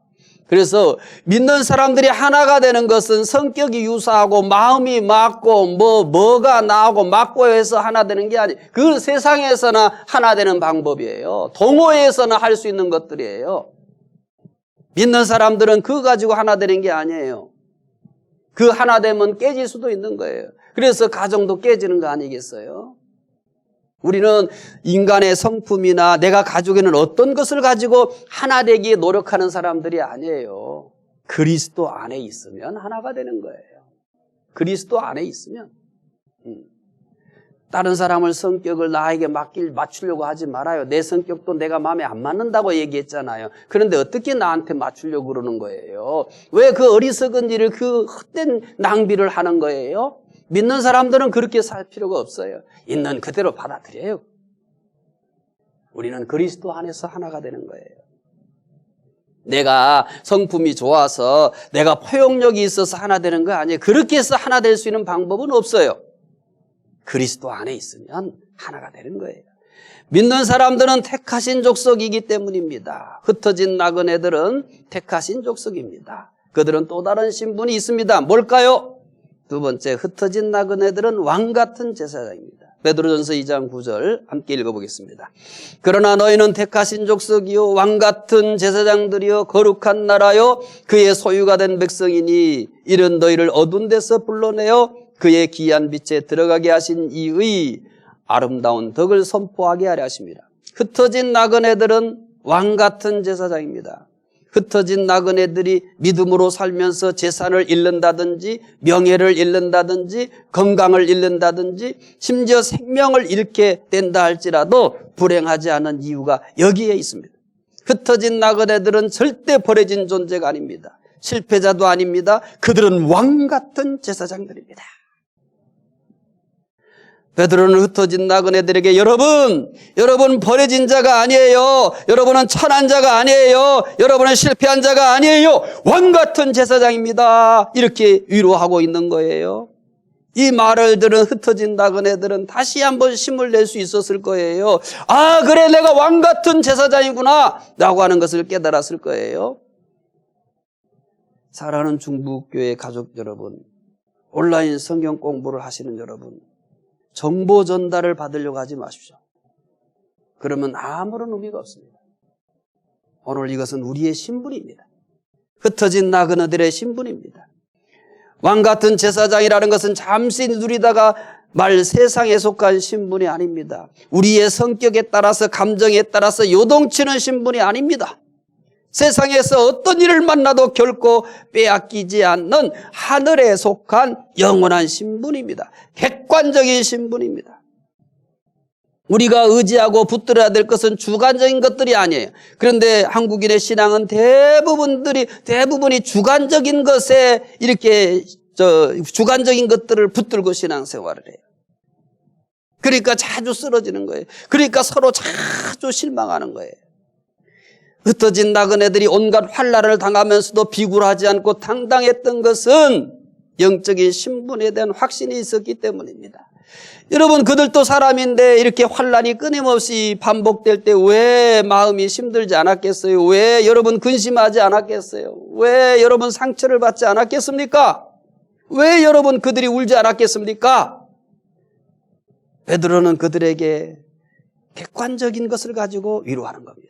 그래서 믿는 사람들이 하나가 되는 것은 성격이 유사하고 마음이 맞고 뭐가 나하고 맞고 해서 하나 되는 게 아니에요. 그건 세상에서나 하나 되는 방법이에요. 동호회에서나 할 수 있는 것들이에요. 믿는 사람들은 그거 가지고 하나 되는 게 아니에요. 그 하나 되면 깨질 수도 있는 거예요. 그래서 가정도 깨지는 거 아니겠어요? 우리는 인간의 성품이나 내가 가지고 있는 어떤 것을 가지고 하나 되기에 노력하는 사람들이 아니에요. 그리스도 안에 있으면 하나가 되는 거예요. 그리스도 안에 있으면. 다른 사람을 성격을 나에게 맞추려고 하지 말아요. 내 성격도 내가 마음에 안 맞는다고 얘기했잖아요. 그런데 어떻게 나한테 맞추려고 그러는 거예요? 왜 그 어리석은 일을 그 헛된 낭비를 하는 거예요? 믿는 사람들은 그렇게 살 필요가 없어요. 있는 그대로 받아들여요. 우리는 그리스도 안에서 하나가 되는 거예요. 내가 성품이 좋아서 내가 포용력이 있어서 하나 되는 거 아니에요. 그렇게 해서 하나 될 수 있는 방법은 없어요. 그리스도 안에 있으면 하나가 되는 거예요. 믿는 사람들은 택하신 족속이기 때문입니다. 흩어진 나그네들은 택하신 족속입니다. 그들은 또 다른 신분이 있습니다. 뭘까요? 두 번째, 흩어진 나그네들은 왕 같은 제사장입니다. 베드로전서 2장 9절 함께 읽어보겠습니다. 그러나 너희는 택하신 족속이요 왕같은 제사장들이요 거룩한 나라요 그의 소유가 된 백성이니 이런 너희를 어두운 데서 불러내어 그의 귀한 빛에 들어가게 하신 이의 아름다운 덕을 선포하게 하려 하십니다. 흩어진 나그네들은 왕같은 제사장입니다. 흩어진 나그네들이 믿음으로 살면서 재산을 잃는다든지 명예를 잃는다든지 건강을 잃는다든지 심지어 생명을 잃게 된다 할지라도 불행하지 않은 이유가 여기에 있습니다. 흩어진 나그네들은 절대 버려진 존재가 아닙니다. 실패자도 아닙니다. 그들은 왕같은 제사장들입니다. 베드로는 흩어진 나그네들에게 여러분 버려진 자가 아니에요. 여러분은 천한 자가 아니에요. 여러분은 실패한 자가 아니에요. 왕같은 제사장입니다. 이렇게 위로하고 있는 거예요. 이 말을 들은 흩어진 나그네들은 다시 한번 힘을 낼 수 있었을 거예요. 아, 그래, 내가 왕같은 제사장이구나 라고 하는 것을 깨달았을 거예요. 사랑하는 중부교회 가족 여러분, 온라인 성경 공부를 하시는 여러분, 정보 전달을 받으려고 하지 마십시오. 그러면 아무런 의미가 없습니다. 오늘 이것은 우리의 신분입니다. 흩어진 나그네들의 신분입니다. 왕같은 제사장이라는 것은 잠시 누리다가 말 세상에 속한 신분이 아닙니다. 우리의 성격에 따라서 감정에 따라서 요동치는 신분이 아닙니다. 세상에서 어떤 일을 만나도 결코 빼앗기지 않는 하늘에 속한 영원한 신분입니다. 객관적인 신분입니다. 우리가 의지하고 붙들어야 될 것은 주관적인 것들이 아니에요. 그런데 한국인의 신앙은 대부분이 주관적인 것에 이렇게 주관적인 것들을 붙들고 신앙생활을 해요. 그러니까 자주 쓰러지는 거예요. 그러니까 서로 자주 실망하는 거예요. 흩어진 나그네들이 온갖 환난을 당하면서도 비굴하지 않고 당당했던 것은 영적인 신분에 대한 확신이 있었기 때문입니다. 여러분, 그들도 사람인데 이렇게 환난이 끊임없이 반복될 때 왜 마음이 힘들지 않았겠어요? 왜 여러분 근심하지 않았겠어요? 왜 여러분 상처를 받지 않았겠습니까? 왜 여러분 그들이 울지 않았겠습니까? 베드로는 그들에게 객관적인 것을 가지고 위로하는 겁니다.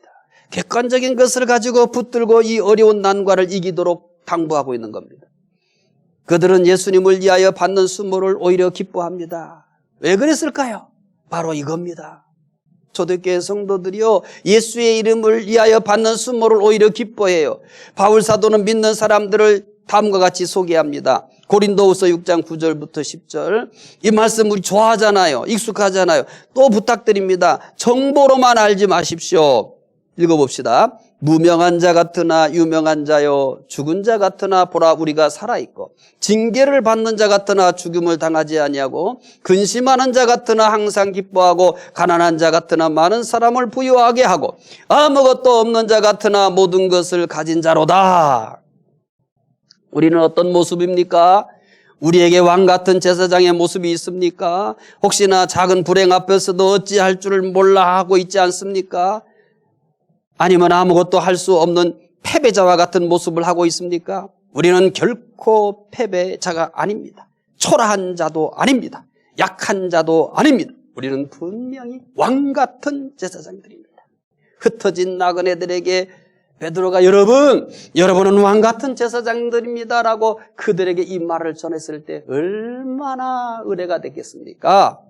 객관적인 것을 가지고 붙들고 이 어려운 난관을 이기도록 당부하고 있는 겁니다. 그들은 예수님을 위하여 받는 수모를 오히려 기뻐합니다. 왜 그랬을까요? 바로 이겁니다. 초대교회 성도들이요, 예수의 이름을 위하여 받는 수모를 오히려 기뻐해요. 바울 사도는 믿는 사람들을 다음과 같이 소개합니다. 고린도후서 6장 9절부터 10절. 이 말씀 우리 좋아하잖아요. 익숙하잖아요. 또 부탁드립니다. 정보로만 알지 마십시오. 읽어봅시다. 무명한 자 같으나 유명한 자요, 죽은 자 같으나 보라 우리가 살아있고, 징계를 받는 자 같으나 죽음을 당하지 아니하고, 근심하는 자 같으나 항상 기뻐하고, 가난한 자 같으나 많은 사람을 부유하게 하고, 아무것도 없는 자 같으나 모든 것을 가진 자로다. 우리는 어떤 모습입니까? 우리에게 왕같은 제사장의 모습이 있습니까? 혹시나 작은 불행 앞에서도 어찌할 줄을 몰라 하고 있지 않습니까? 아니면 아무것도 할 수 없는 패배자와 같은 모습을 하고 있습니까? 우리는 결코 패배자가 아닙니다. 초라한 자도 아닙니다. 약한 자도 아닙니다. 우리는 분명히 왕같은 제사장들입니다. 흩어진 나그네들에게 베드로가 여러분은 왕같은 제사장들입니다라고 그들에게 이 말을 전했을 때 얼마나 은혜가 됐겠습니까?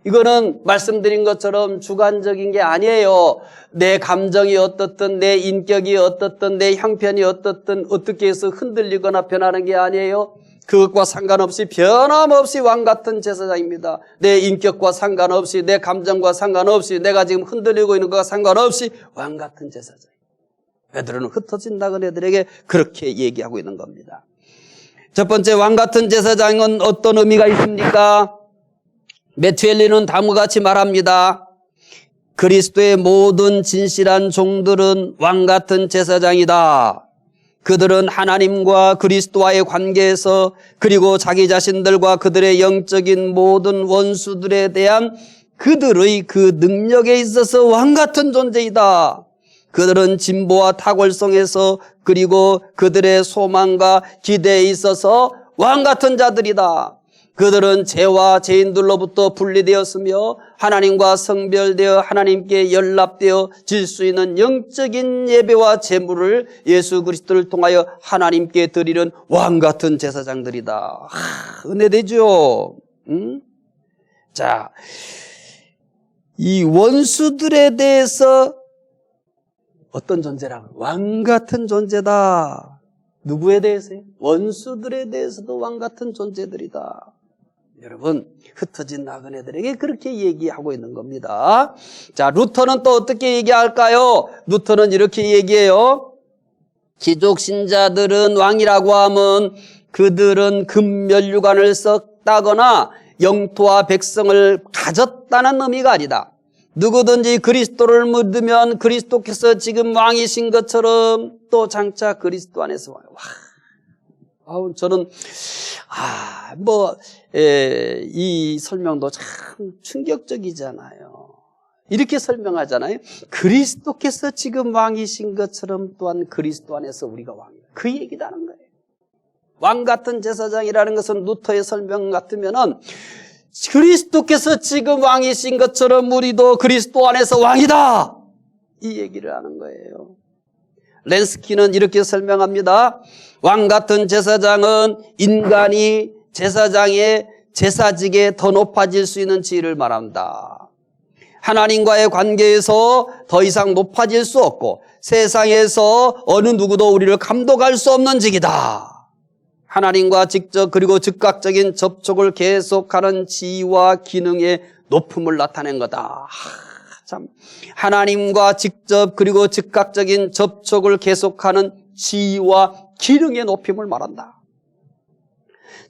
이거는 말씀드린 것처럼 주관적인 게 아니에요. 내 감정이 어떻든, 내 인격이 어떻든, 내 형편이 어떻든 어떻게 해서 흔들리거나 변하는 게 아니에요. 그것과 상관없이 변함없이 왕같은 제사장입니다. 내 인격과 상관없이, 내 감정과 상관없이, 내가 지금 흔들리고 있는 것과 상관없이 왕같은 제사장. 베드로는 흩어진 나그네들에게 그렇게 얘기하고 있는 겁니다. 첫 번째, 왕같은 제사장은 어떤 의미가 있습니까? 메투엘리는 다음과 같이 말합니다. 그리스도의 모든 진실한 종들은 왕같은 제사장이다. 그들은 하나님과 그리스도와의 관계에서, 그리고 자기 자신들과 그들의 영적인 모든 원수들에 대한 그들의 그 능력에 있어서 왕같은 존재이다. 그들은 진보와 탁월성에서, 그리고 그들의 소망과 기대에 있어서 왕같은 자들이다. 그들은 죄와 죄인들로부터 분리되었으며 하나님과 성별되어 하나님께 연합되어 질 수 있는 영적인 예배와 제물을 예수 그리스도를 통하여 하나님께 드리는 왕같은 제사장들이다. 은혜되죠? 자, 이 원수들에 대해서 어떤 존재라고? 왕같은 존재다. 누구에 대해서요? 원수들에 대해서도 왕같은 존재들이다. 여러분, 흩어진 나그네들에게 그렇게 얘기하고 있는 겁니다. 자, 루터는 또 어떻게 얘기할까요? 루터는 이렇게 얘기해요. 기족 신자들은 왕이라고 하면 그들은 금면류관을 썼다거나 영토와 백성을 가졌다는 의미가 아니다. 누구든지 그리스도를 믿으면 그리스도께서 지금 왕이신 것처럼 또 장차 그리스도 안에서 와요. 저는 이 설명도 참 충격적이잖아요. 이렇게 설명하잖아요. 그리스도께서 지금 왕이신 것처럼 또한 그리스도 안에서 우리가 왕이다. 그 얘기라는 거예요. 왕 같은 제사장이라는 것은 루터의 설명 같으면은 그리스도께서 지금 왕이신 것처럼 우리도 그리스도 안에서 왕이다. 이 얘기를 하는 거예요. 렌스키는 이렇게 설명합니다. 왕 같은 제사장은 인간이 제사장의 제사직에 더 높아질 수 있는 지위를 말한다. 하나님과의 관계에서 더 이상 높아질 수 없고 세상에서 어느 누구도 우리를 감독할 수 없는 직이다. 하나님과 직접 그리고 즉각적인 접촉을 계속하는 지위와 기능의 높음을 나타낸 거다. 참, 하나님과 직접 그리고 즉각적인 접촉을 계속하는 지위와 기능의 높임을 말한다.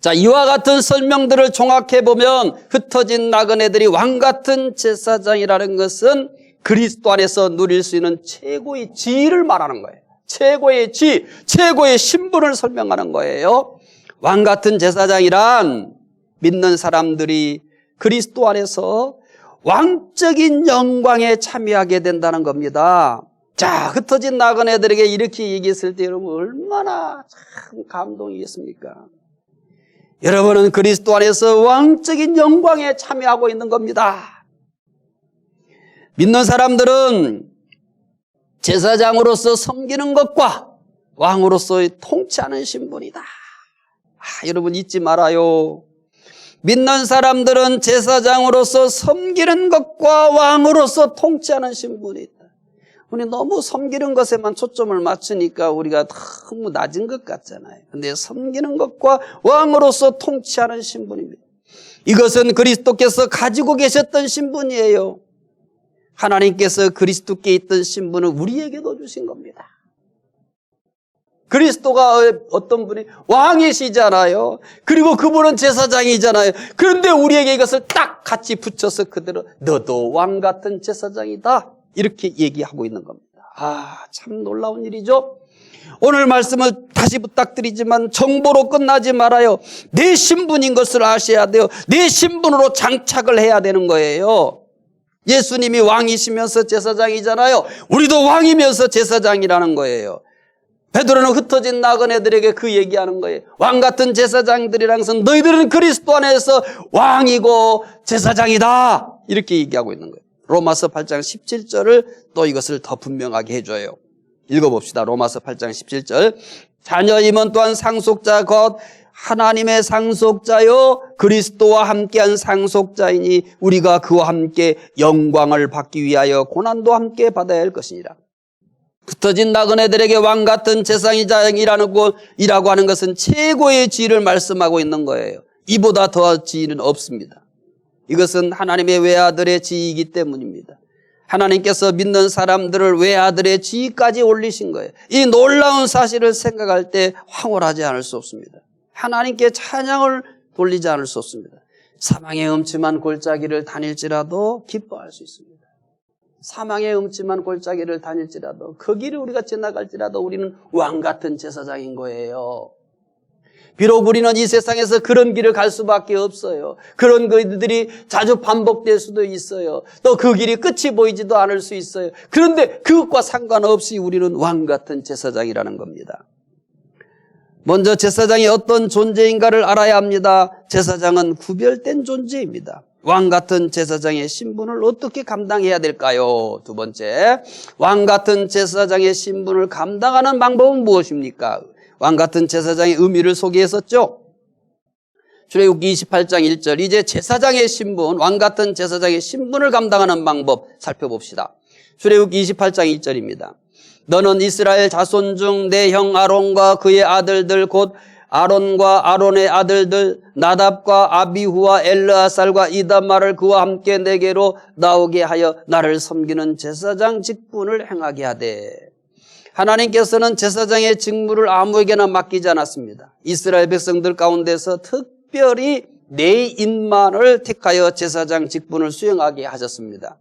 자, 이와 같은 설명들을 종합해 보면 흩어진 나그네들이 왕 같은 제사장이라는 것은 그리스도 안에서 누릴 수 있는 최고의 지위를 말하는 거예요. 최고의 지위, 최고의 신분을 설명하는 거예요. 왕 같은 제사장이란 믿는 사람들이 그리스도 안에서 왕적인 영광에 참여하게 된다는 겁니다. 자, 흩어진 나그네들에게 이렇게 얘기했을 때 여러분 얼마나 참 감동이겠습니까? 여러분은 그리스도 안에서 왕적인 영광에 참여하고 있는 겁니다. 믿는 사람들은 제사장으로서 섬기는 것과 왕으로서의 통치하는 신분이다. 여러분 잊지 말아요. 믿는 사람들은 제사장으로서 섬기는 것과 왕으로서 통치하는 신분이 있다. 우리 너무 섬기는 것에만 초점을 맞추니까 우리가 너무 낮은 것 같잖아요. 근데 섬기는 것과 왕으로서 통치하는 신분입니다. 이것은 그리스도께서 가지고 계셨던 신분이에요. 하나님께서 그리스도께 있던 신분을 우리에게도 주신 겁니다. 그리스도가 어떤 분이 왕이시잖아요. 그리고 그분은 제사장이잖아요. 그런데 우리에게 이것을 딱 같이 붙여서 그대로 너도 왕 같은 제사장이다. 이렇게 얘기하고 있는 겁니다. 참 놀라운 일이죠. 오늘 말씀을 다시 부탁드리지만 정보로 끝나지 말아요. 내 신분인 것을 아셔야 돼요. 내 신분으로 장착을 해야 되는 거예요. 예수님이 왕이시면서 제사장이잖아요. 우리도 왕이면서 제사장이라는 거예요. 베드로는 흩어진 나그네들에게 그 얘기하는 거예요. 왕 같은 제사장들이라는 것은 너희들은 그리스도 안에서 왕이고 제사장이다. 이렇게 얘기하고 있는 거예요. 로마서 8장 17절을 또 이것을 더 분명하게 해줘요. 읽어봅시다. 로마서 8장 17절. 자녀임은 또한 상속자 곧 하나님의 상속자요 그리스도와 함께한 상속자이니 우리가 그와 함께 영광을 받기 위하여 고난도 함께 받아야 할 것이니라. 흩어진 나그네들에게 왕 같은 제사장이라고 하는 것은 최고의 지위를 말씀하고 있는 거예요. 이보다 더 지위는 없습니다. 이것은 하나님의 외아들의 지위이기 때문입니다. 하나님께서 믿는 사람들을 외아들의 지위까지 올리신 거예요. 이 놀라운 사실을 생각할 때 황홀하지 않을 수 없습니다. 하나님께 찬양을 돌리지 않을 수 없습니다. 사망의 음침한 골짜기를 다닐지라도 기뻐할 수 있습니다. 사망의 음침한 골짜기를 다닐지라도 그 길을 우리가 지나갈지라도 우리는 왕 같은 제사장인 거예요. 비록 우리는 이 세상에서 그런 길을 갈 수밖에 없어요. 그런 것들이 자주 반복될 수도 있어요. 또 그 길이 끝이 보이지도 않을 수 있어요. 그런데 그것과 상관없이 우리는 왕 같은 제사장이라는 겁니다. 먼저 제사장이 어떤 존재인가를 알아야 합니다. 제사장은 구별된 존재입니다. 왕 같은 제사장의 신분을 어떻게 감당해야 될까요? 두 번째, 왕 같은 제사장의 신분을 감당하는 방법은 무엇입니까? 왕 같은 제사장의 의미를 소개했었죠. 출애굽기 28장 1절, 이제 제사장의 신분, 왕 같은 제사장의 신분을 감당하는 방법 살펴봅시다. 출애굽기 28장 1절입니다. 너는 이스라엘 자손 중 내 형 아론과 그의 아들들 곧 아론과 아론의 아들들 나답과 아비후와 엘르아살과 이다말을 그와 함께 내게로 나오게 하여 나를 섬기는 제사장 직분을 행하게 하되. 하나님께서는 제사장의 직무를 아무에게나 맡기지 않았습니다. 이스라엘 백성들 가운데서 특별히 네 인만을 택하여 제사장 직분을 수행하게 하셨습니다.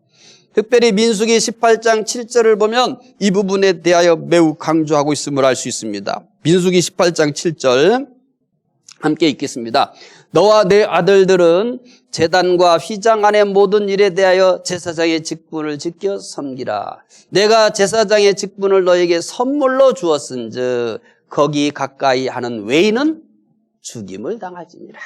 특별히 민수기 18장 7절을 보면 이 부분에 대하여 매우 강조하고 있음을 알 수 있습니다. 민수기 18장 7절 함께 읽겠습니다. 너와 내 아들들은 제단과 휘장 안의 모든 일에 대하여 제사장의 직분을 지켜 섬기라. 내가 제사장의 직분을 너에게 선물로 주었은즉 거기 가까이 하는 외인은 죽임을 당할지니라.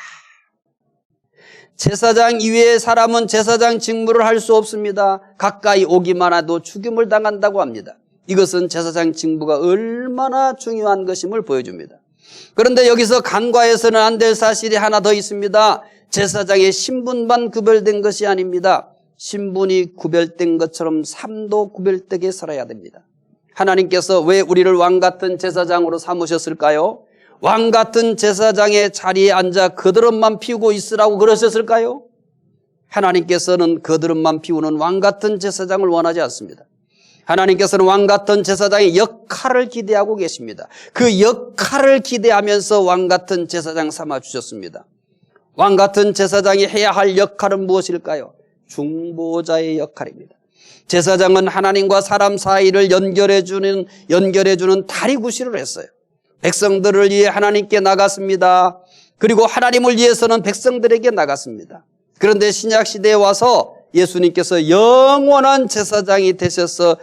제사장 이외의 사람은 제사장 직무를 할 수 없습니다. 가까이 오기만 해도 죽임을 당한다고 합니다. 이것은 제사장 직무가 얼마나 중요한 것임을 보여줍니다. 그런데 여기서 간과해서는 안 될 사실이 하나 더 있습니다. 제사장의 신분만 구별된 것이 아닙니다. 신분이 구별된 것처럼 삶도 구별되게 살아야 됩니다. 하나님께서 왜 우리를 왕 같은 제사장으로 삼으셨을까요? 왕 같은 제사장의 자리에 앉아 거드름만 피우고 있으라고 그러셨을까요? 하나님께서는 거드름만 피우는 왕 같은 제사장을 원하지 않습니다. 하나님께서는 왕 같은 제사장의 역할을 기대하고 계십니다. 그 역할을 기대하면서 왕 같은 제사장 삼아 주셨습니다. 왕 같은 제사장이 해야 할 역할은 무엇일까요? 중보자의 역할입니다. 제사장은 하나님과 사람 사이를 연결해주는 다리구실을 했어요. 백성들을 위해 하나님께 나갔습니다. 그리고 하나님을 위해서는 백성들에게 나갔습니다. 그런데 신약시대에 와서 예수님께서 영원한 제사장이 되셔서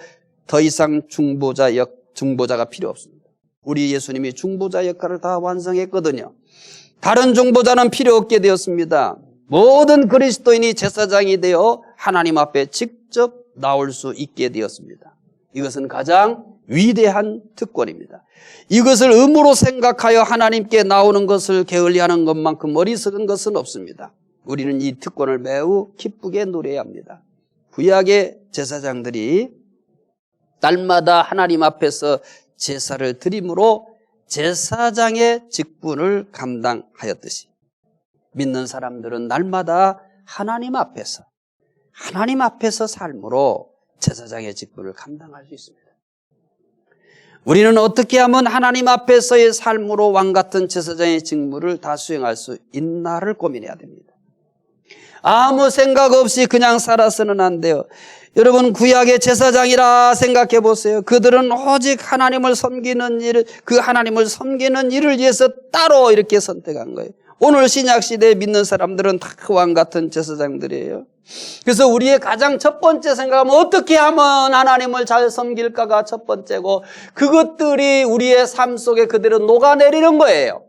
더 이상 중보자가 필요 없습니다. 우리 예수님이 중보자 역할을 다 완성했거든요. 다른 중보자는 필요 없게 되었습니다. 모든 그리스도인이 제사장이 되어 하나님 앞에 직접 나올 수 있게 되었습니다. 이것은 가장 위대한 특권입니다. 이것을 의무로 생각하여 하나님께 나오는 것을 게을리하는 것만큼 어리석은 것은 없습니다. 우리는 이 특권을 매우 기쁘게 누려야 합니다. 구약의 제사장들이 날마다 하나님 앞에서 제사를 드림으로 제사장의 직분을 감당하였듯이 믿는 사람들은 날마다 하나님 앞에서 삶으로 제사장의 직분을 감당할 수 있습니다. 우리는 어떻게 하면 하나님 앞에서의 삶으로 왕 같은 제사장의 직무를 다 수행할 수 있나를 고민해야 됩니다. 아무 생각 없이 그냥 살아서는 안 돼요. 여러분, 구약의 제사장이라 생각해 보세요. 그들은 오직 하나님을 섬기는 일, 그 하나님을 섬기는 일을 위해서 따로 이렇게 선택한 거예요. 오늘 신약시대에 믿는 사람들은 다 왕 같은 제사장들이에요. 그래서 우리의 가장 첫 번째 생각은 어떻게 하면 하나님을 잘 섬길까가 첫 번째고, 그것들이 우리의 삶 속에 그대로 녹아내리는 거예요.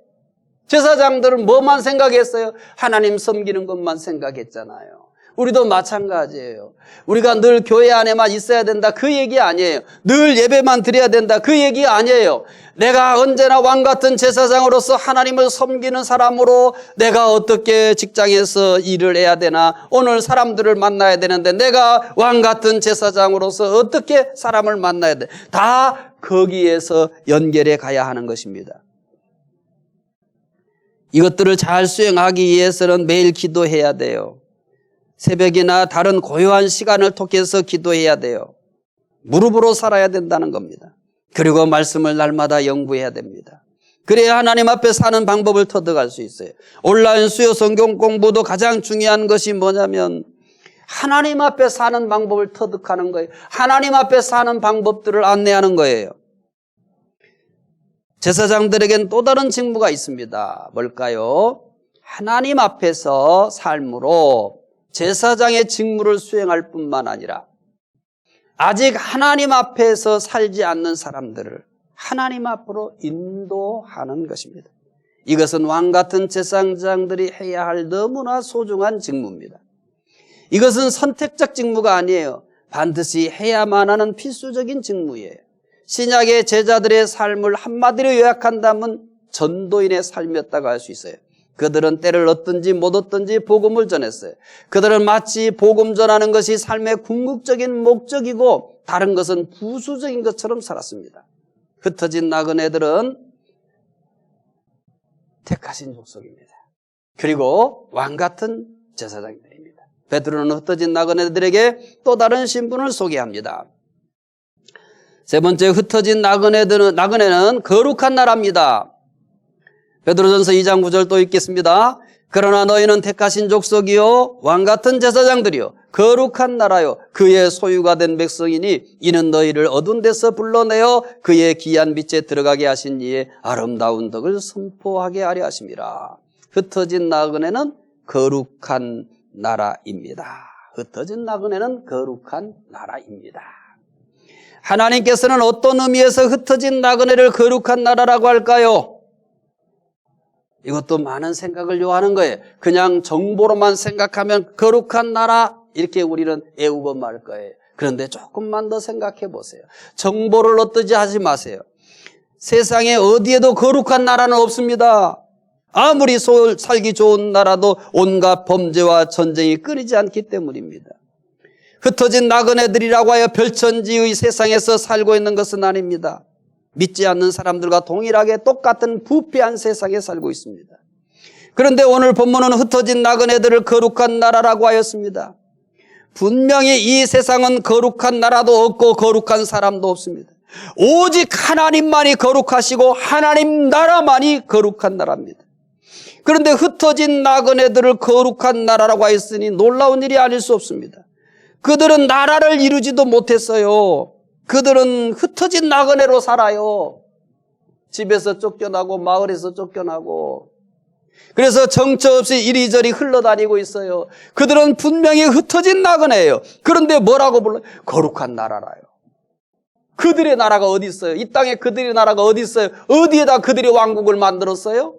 제사장들은 뭐만 생각했어요? 하나님 섬기는 것만 생각했잖아요. 우리도 마찬가지예요. 우리가 늘 교회 안에만 있어야 된다, 그 얘기 아니에요. 늘 예배만 드려야 된다, 그 얘기 아니에요. 내가 언제나 왕 같은 제사장으로서 하나님을 섬기는 사람으로 내가 어떻게 직장에서 일을 해야 되나, 오늘 사람들을 만나야 되는데 내가 왕 같은 제사장으로서 어떻게 사람을 만나야 돼, 다 거기에서 연결해 가야 하는 것입니다. 이것들을 잘 수행하기 위해서는 매일 기도해야 돼요. 새벽이나 다른 고요한 시간을 통해서 기도해야 돼요. 무릎으로 살아야 된다는 겁니다. 그리고 말씀을 날마다 연구해야 됩니다. 그래야 하나님 앞에 사는 방법을 터득할 수 있어요. 온라인 수요 성경 공부도 가장 중요한 것이 뭐냐면 하나님 앞에 사는 방법을 터득하는 거예요. 하나님 앞에 사는 방법들을 안내하는 거예요. 제사장들에겐 또 다른 직무가 있습니다. 뭘까요? 하나님 앞에서 삶으로 제사장의 직무를 수행할 뿐만 아니라 아직 하나님 앞에서 살지 않는 사람들을 하나님 앞으로 인도하는 것입니다. 이것은 왕 같은 제사장들이 해야 할 너무나 소중한 직무입니다. 이것은 선택적 직무가 아니에요. 반드시 해야만 하는 필수적인 직무예요. 신약의 제자들의 삶을 한마디로 요약한다면 전도인의 삶이었다고 할 수 있어요. 그들은 때를 얻든지 못 얻든지 복음을 전했어요. 그들은 마치 복음 전하는 것이 삶의 궁극적인 목적이고 다른 것은 부수적인 것처럼 살았습니다. 흩어진 나그네들은 택하신 족속입니다. 그리고 왕 같은 제사장들입니다. 베드로는 흩어진 나그네들에게 또 다른 신분을 소개합니다. 세 번째, 흩어진 나그네는 거룩한 나라입니다. 베드로전서 2장 9절 또 읽겠습니다. 그러나 너희는 택하신 족속이요 왕 같은 제사장들이요 거룩한 나라요 그의 소유가 된 백성이니 이는 너희를 어두운 데서 불러내어 그의 귀한 빛에 들어가게 하신 이의 아름다운 덕을 선포하게 하려 하심이라. 흩어진 나그네는 거룩한 나라입니다. 흩어진 나그네는 거룩한 나라입니다. 하나님께서는 어떤 의미에서 흩어진 나그네를 거룩한 나라라고 할까요? 이것도 많은 생각을 요하는 거예요. 그냥 정보로만 생각하면 거룩한 나라 이렇게 우리는 애우고 말 거예요. 그런데 조금만 더 생각해 보세요. 정보를 얻듯이 하지 마세요. 세상에 어디에도 거룩한 나라는 없습니다. 아무리 살기 좋은 나라도 온갖 범죄와 전쟁이 끊이지 않기 때문입니다. 흩어진 나그네들이라고 하여 별천지의 세상에서 살고 있는 것은 아닙니다. 믿지 않는 사람들과 동일하게 똑같은 부패한 세상에 살고 있습니다. 그런데 오늘 본문은 흩어진 나그네들을 거룩한 나라라고 하였습니다. 분명히 이 세상은 거룩한 나라도 없고 거룩한 사람도 없습니다. 오직 하나님만이 거룩하시고 하나님 나라만이 거룩한 나라입니다. 그런데 흩어진 나그네들을 거룩한 나라라고 하였으니 놀라운 일이 아닐 수 없습니다. 그들은 나라를 이루지도 못했어요. 그들은 흩어진 나그네로 살아요. 집에서 쫓겨나고 마을에서 쫓겨나고 그래서 정처 없이 이리저리 흘러다니고 있어요. 그들은 분명히 흩어진 나그네예요. 그런데 뭐라고 불러요? 거룩한 나라라요. 그들의 나라가 어디 있어요? 이 땅에 그들의 나라가 어디 있어요? 어디에다 그들의 왕국을 만들었어요?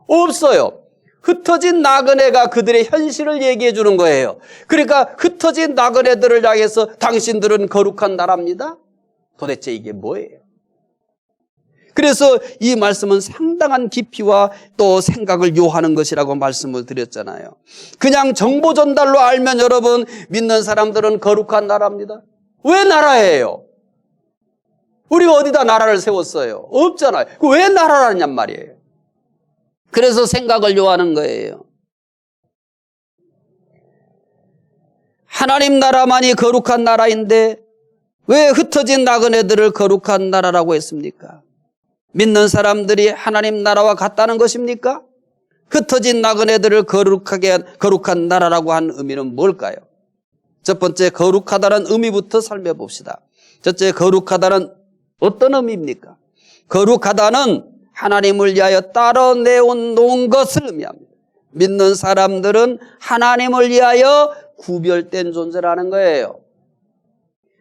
없어요. 흩어진 나그네가 그들의 현실을 얘기해 주는 거예요. 그러니까 흩어진 나그네들을 향해서 당신들은 거룩한 나라입니다. 도대체 이게 뭐예요? 그래서 이 말씀은 상당한 깊이와 또 생각을 요하는 것이라고 말씀을 드렸잖아요. 그냥 정보 전달로 알면 여러분 믿는 사람들은 거룩한 나라입니다. 왜 나라예요? 우리가 어디다 나라를 세웠어요? 없잖아요. 왜 나라라냔 말이에요. 그래서 생각을 요하는 거예요. 하나님 나라만이 거룩한 나라인데 왜 흩어진 나그네들을 거룩한 나라라고 했습니까? 믿는 사람들이 하나님 나라와 같다는 것입니까? 흩어진 나그네들을 거룩한 나라라고 한 의미는 뭘까요? 첫 번째, 거룩하다는 의미부터 살펴봅시다. 첫째, 거룩하다는 어떤 의미입니까? 거룩하다는 하나님을 위하여 따로 내놓은 것을 의미합니다. 믿는 사람들은 하나님을 위하여 구별된 존재라는 거예요.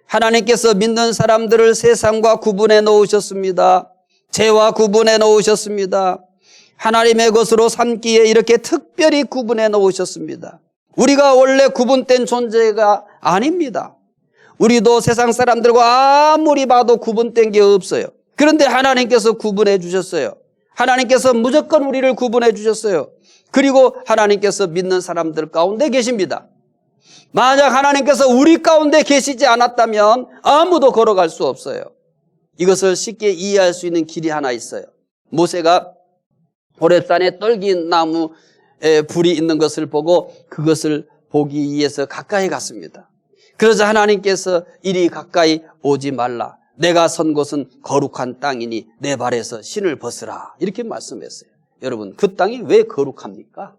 하나님께서 믿는 사람들을 세상과 구분해 놓으셨습니다. 죄와 구분해 놓으셨습니다. 하나님의 것으로 삼기에 이렇게 특별히 구분해 놓으셨습니다. 우리가 원래 구분된 존재가 아닙니다. 우리도 세상 사람들과 아무리 봐도 구분된 게 없어요. 그런데 하나님께서 구분해 주셨어요. 하나님께서 무조건 우리를 구분해 주셨어요. 그리고 하나님께서 믿는 사람들 가운데 계십니다. 만약 하나님께서 우리 가운데 계시지 않았다면 아무도 걸어갈 수 없어요. 이것을 쉽게 이해할 수 있는 길이 하나 있어요. 모세가 호렙산에 떨긴 나무에 불이 있는 것을 보고 그것을 보기 위해서 가까이 갔습니다. 그러자 하나님께서 이리 가까이 오지 말라. 내가 선 곳은 거룩한 땅이니 내 발에서 신을 벗으라. 이렇게 말씀했어요. 여러분, 그 땅이 왜 거룩합니까?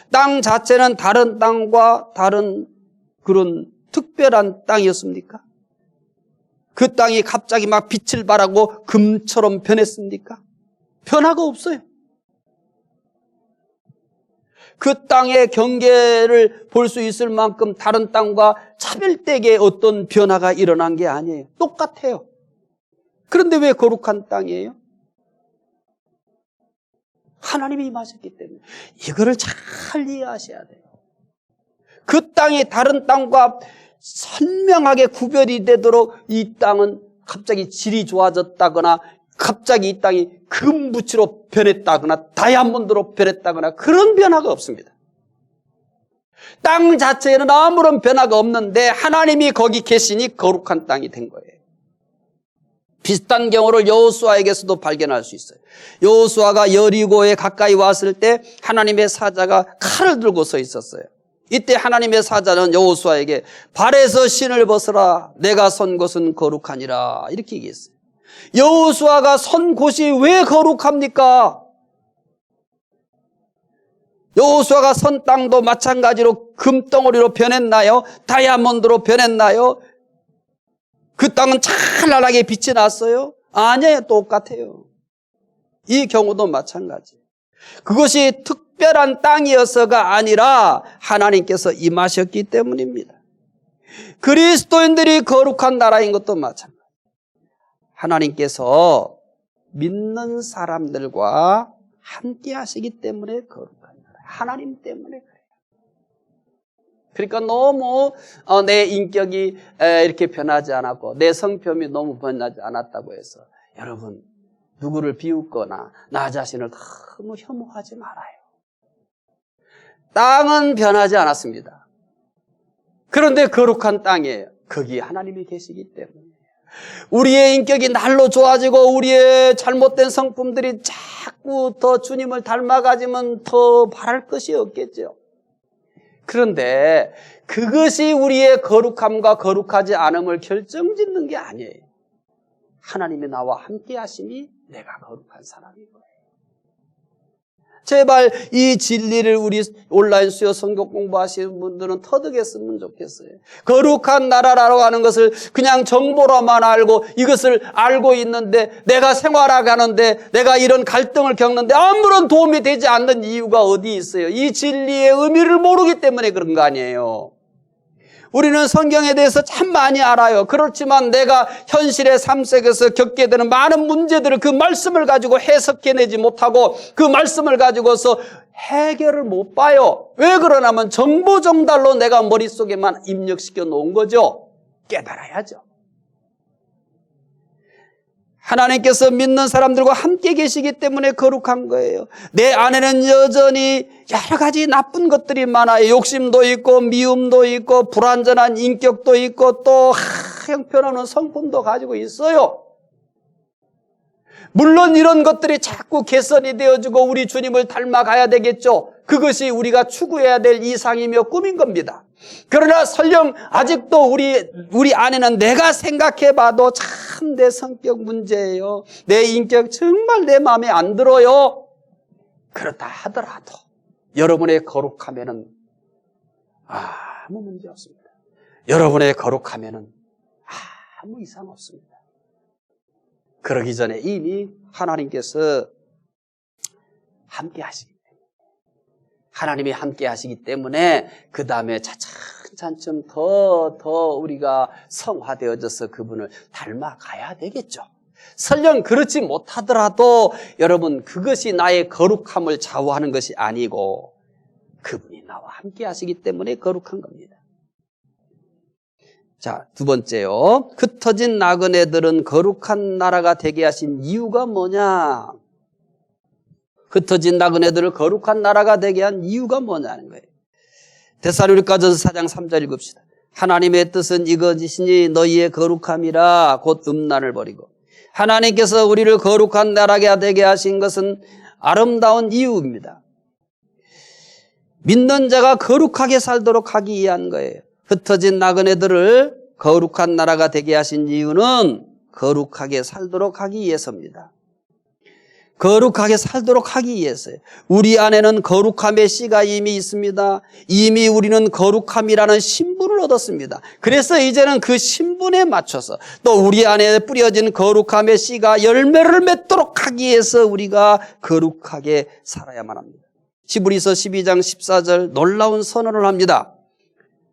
땅 자체는 다른 땅과 다른 그런 특별한 땅이었습니까? 그 땅이 갑자기 막 빛을 발하고 금처럼 변했습니까? 변화가 없어요. 그 땅의 경계를 볼 수 있을 만큼 다른 땅과 차별되게 어떤 변화가 일어난 게 아니에요. 똑같아요. 그런데 왜 거룩한 땅이에요? 하나님이 임하셨기 때문에. 이거를 잘 이해하셔야 돼요. 그 땅이 다른 땅과 선명하게 구별이 되도록 이 땅은 갑자기 질이 좋아졌다거나 갑자기 이 땅이 금붙이로 변했다거나 다이아몬드로 변했다거나 그런 변화가 없습니다. 땅 자체에는 아무런 변화가 없는데 하나님이 거기 계시니 거룩한 땅이 된 거예요. 비슷한 경우를 여호수아에게서도 발견할 수 있어요. 여호수아가 여리고에 가까이 왔을 때 하나님의 사자가 칼을 들고 서 있었어요. 이때 하나님의 사자는 여호수아에게 발에서 신을 벗어라. 내가 선 곳은 거룩하니라. 이렇게 얘기했어요. 여호수아가 선 곳이 왜 거룩합니까? 여호수아가 선 땅도 마찬가지로 금덩어리로 변했나요? 다이아몬드로 변했나요? 그 땅은 찬란하게 빛이 났어요? 아니에요. 똑같아요. 이 경우도 마찬가지예요. 그것이 특별한 땅이어서가 아니라 하나님께서 임하셨기 때문입니다. 그리스도인들이 거룩한 나라인 것도 마찬가지예요. 하나님께서 믿는 사람들과 함께 하시기 때문에 거룩한 나라. 하나님 때문에 그래요. 그러니까 너무 내 인격이 이렇게 변하지 않았고 내 성품이 너무 변하지 않았다고 해서 여러분 누구를 비웃거나 나 자신을 너무 혐오하지 말아요. 땅은 변하지 않았습니다. 그런데 거룩한 땅이에요. 거기에 하나님이 계시기 때문에. 우리의 인격이 날로 좋아지고 우리의 잘못된 성품들이 자꾸 더 주님을 닮아가지면 더 바랄 것이 없겠죠. 그런데 그것이 우리의 거룩함과 거룩하지 않음을 결정짓는 게 아니에요. 하나님이 나와 함께 하시니 내가 거룩한 사람인 거예요. 제발 이 진리를 우리 온라인 수요 성경 공부하시는 분들은 터득했으면 좋겠어요. 거룩한 나라라고 하는 것을 그냥 정보로만 알고 이것을 알고 있는데 내가 생활하가는데 내가 이런 갈등을 겪는데 아무런 도움이 되지 않는 이유가 어디 있어요? 이 진리의 의미를 모르기 때문에 그런 거 아니에요. 우리는 성경에 대해서 참 많이 알아요. 그렇지만 내가 현실의 삶 속에서 겪게 되는 많은 문제들을 그 말씀을 가지고 해석해내지 못하고 그 말씀을 가지고서 해결을 못 봐요. 왜 그러냐면 정보 전달로 내가 머릿속에만 입력시켜 놓은 거죠. 깨달아야죠. 하나님께서 믿는 사람들과 함께 계시기 때문에 거룩한 거예요. 내 안에는 여전히 여러 가지 나쁜 것들이 많아요. 욕심도 있고 미움도 있고 불완전한 인격도 있고 또 형편없는 성품도 가지고 있어요. 물론 이런 것들이 자꾸 개선이 되어지고 우리 주님을 닮아가야 되겠죠. 그것이 우리가 추구해야 될 이상이며 꿈인 겁니다. 그러나 설령 아직도 우리 안에는 내가 생각해봐도 참 내 성격 문제예요. 내 인격 정말 내 마음에 안 들어요. 그렇다 하더라도 여러분의 거룩함에는 아무 문제 없습니다. 여러분의 거룩함에는 아무 이상 없습니다. 그러기 전에 이미 하나님께서 함께 하시기 때문에 하나님이 함께 하시기 때문에 그 다음에 차츰 더 우리가 성화되어져서 그분을 닮아가야 되겠죠. 설령 그렇지 못하더라도 여러분 그것이 나의 거룩함을 좌우하는 것이 아니고 그분이 나와 함께 하시기 때문에 거룩한 겁니다. 자, 두 번째요. 흩어진 나그네들은 거룩한 나라가 되게 하신 이유가 뭐냐? 흩어진 나그네들을 거룩한 나라가 되게 한 이유가 뭐냐는 거예요. 데살로니가전서 4장 3절 읽읍시다. 하나님의 뜻은 이것이니 너희의 거룩함이라 곧 음란을 버리고 하나님께서 우리를 거룩한 나라가 되게 하신 것은 아름다운 이유입니다. 믿는 자가 거룩하게 살도록 하기 위한 거예요. 흩어진 나그네들을 거룩한 나라가 되게 하신 이유는 거룩하게 살도록 하기 위해서입니다. 거룩하게 살도록 하기 위해서요. 우리 안에는 거룩함의 씨가 이미 있습니다. 이미 우리는 거룩함이라는 신분을 얻었습니다. 그래서 이제는 그 신분에 맞춰서 또 우리 안에 뿌려진 거룩함의 씨가 열매를 맺도록 하기 위해서 우리가 거룩하게 살아야만 합니다. 히브리서 12장 14절 놀라운 선언을 합니다.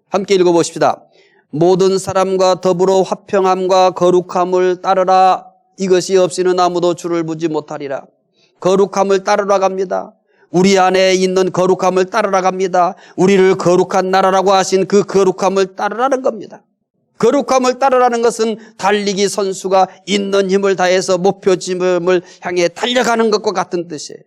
함께 읽어보십시다. 모든 사람과 더불어 화평함과 거룩함을 따르라. 이것이 없이는 아무도 주를 보지 못하리라. 거룩함을 따르라 갑니다. 우리 안에 있는 거룩함을 따르라 갑니다. 우리를 거룩한 나라라고 하신 그 거룩함을 따르라는 겁니다. 거룩함을 따르라는 것은 달리기 선수가 있는 힘을 다해서 목표지점을 향해 달려가는 것과 같은 뜻이에요.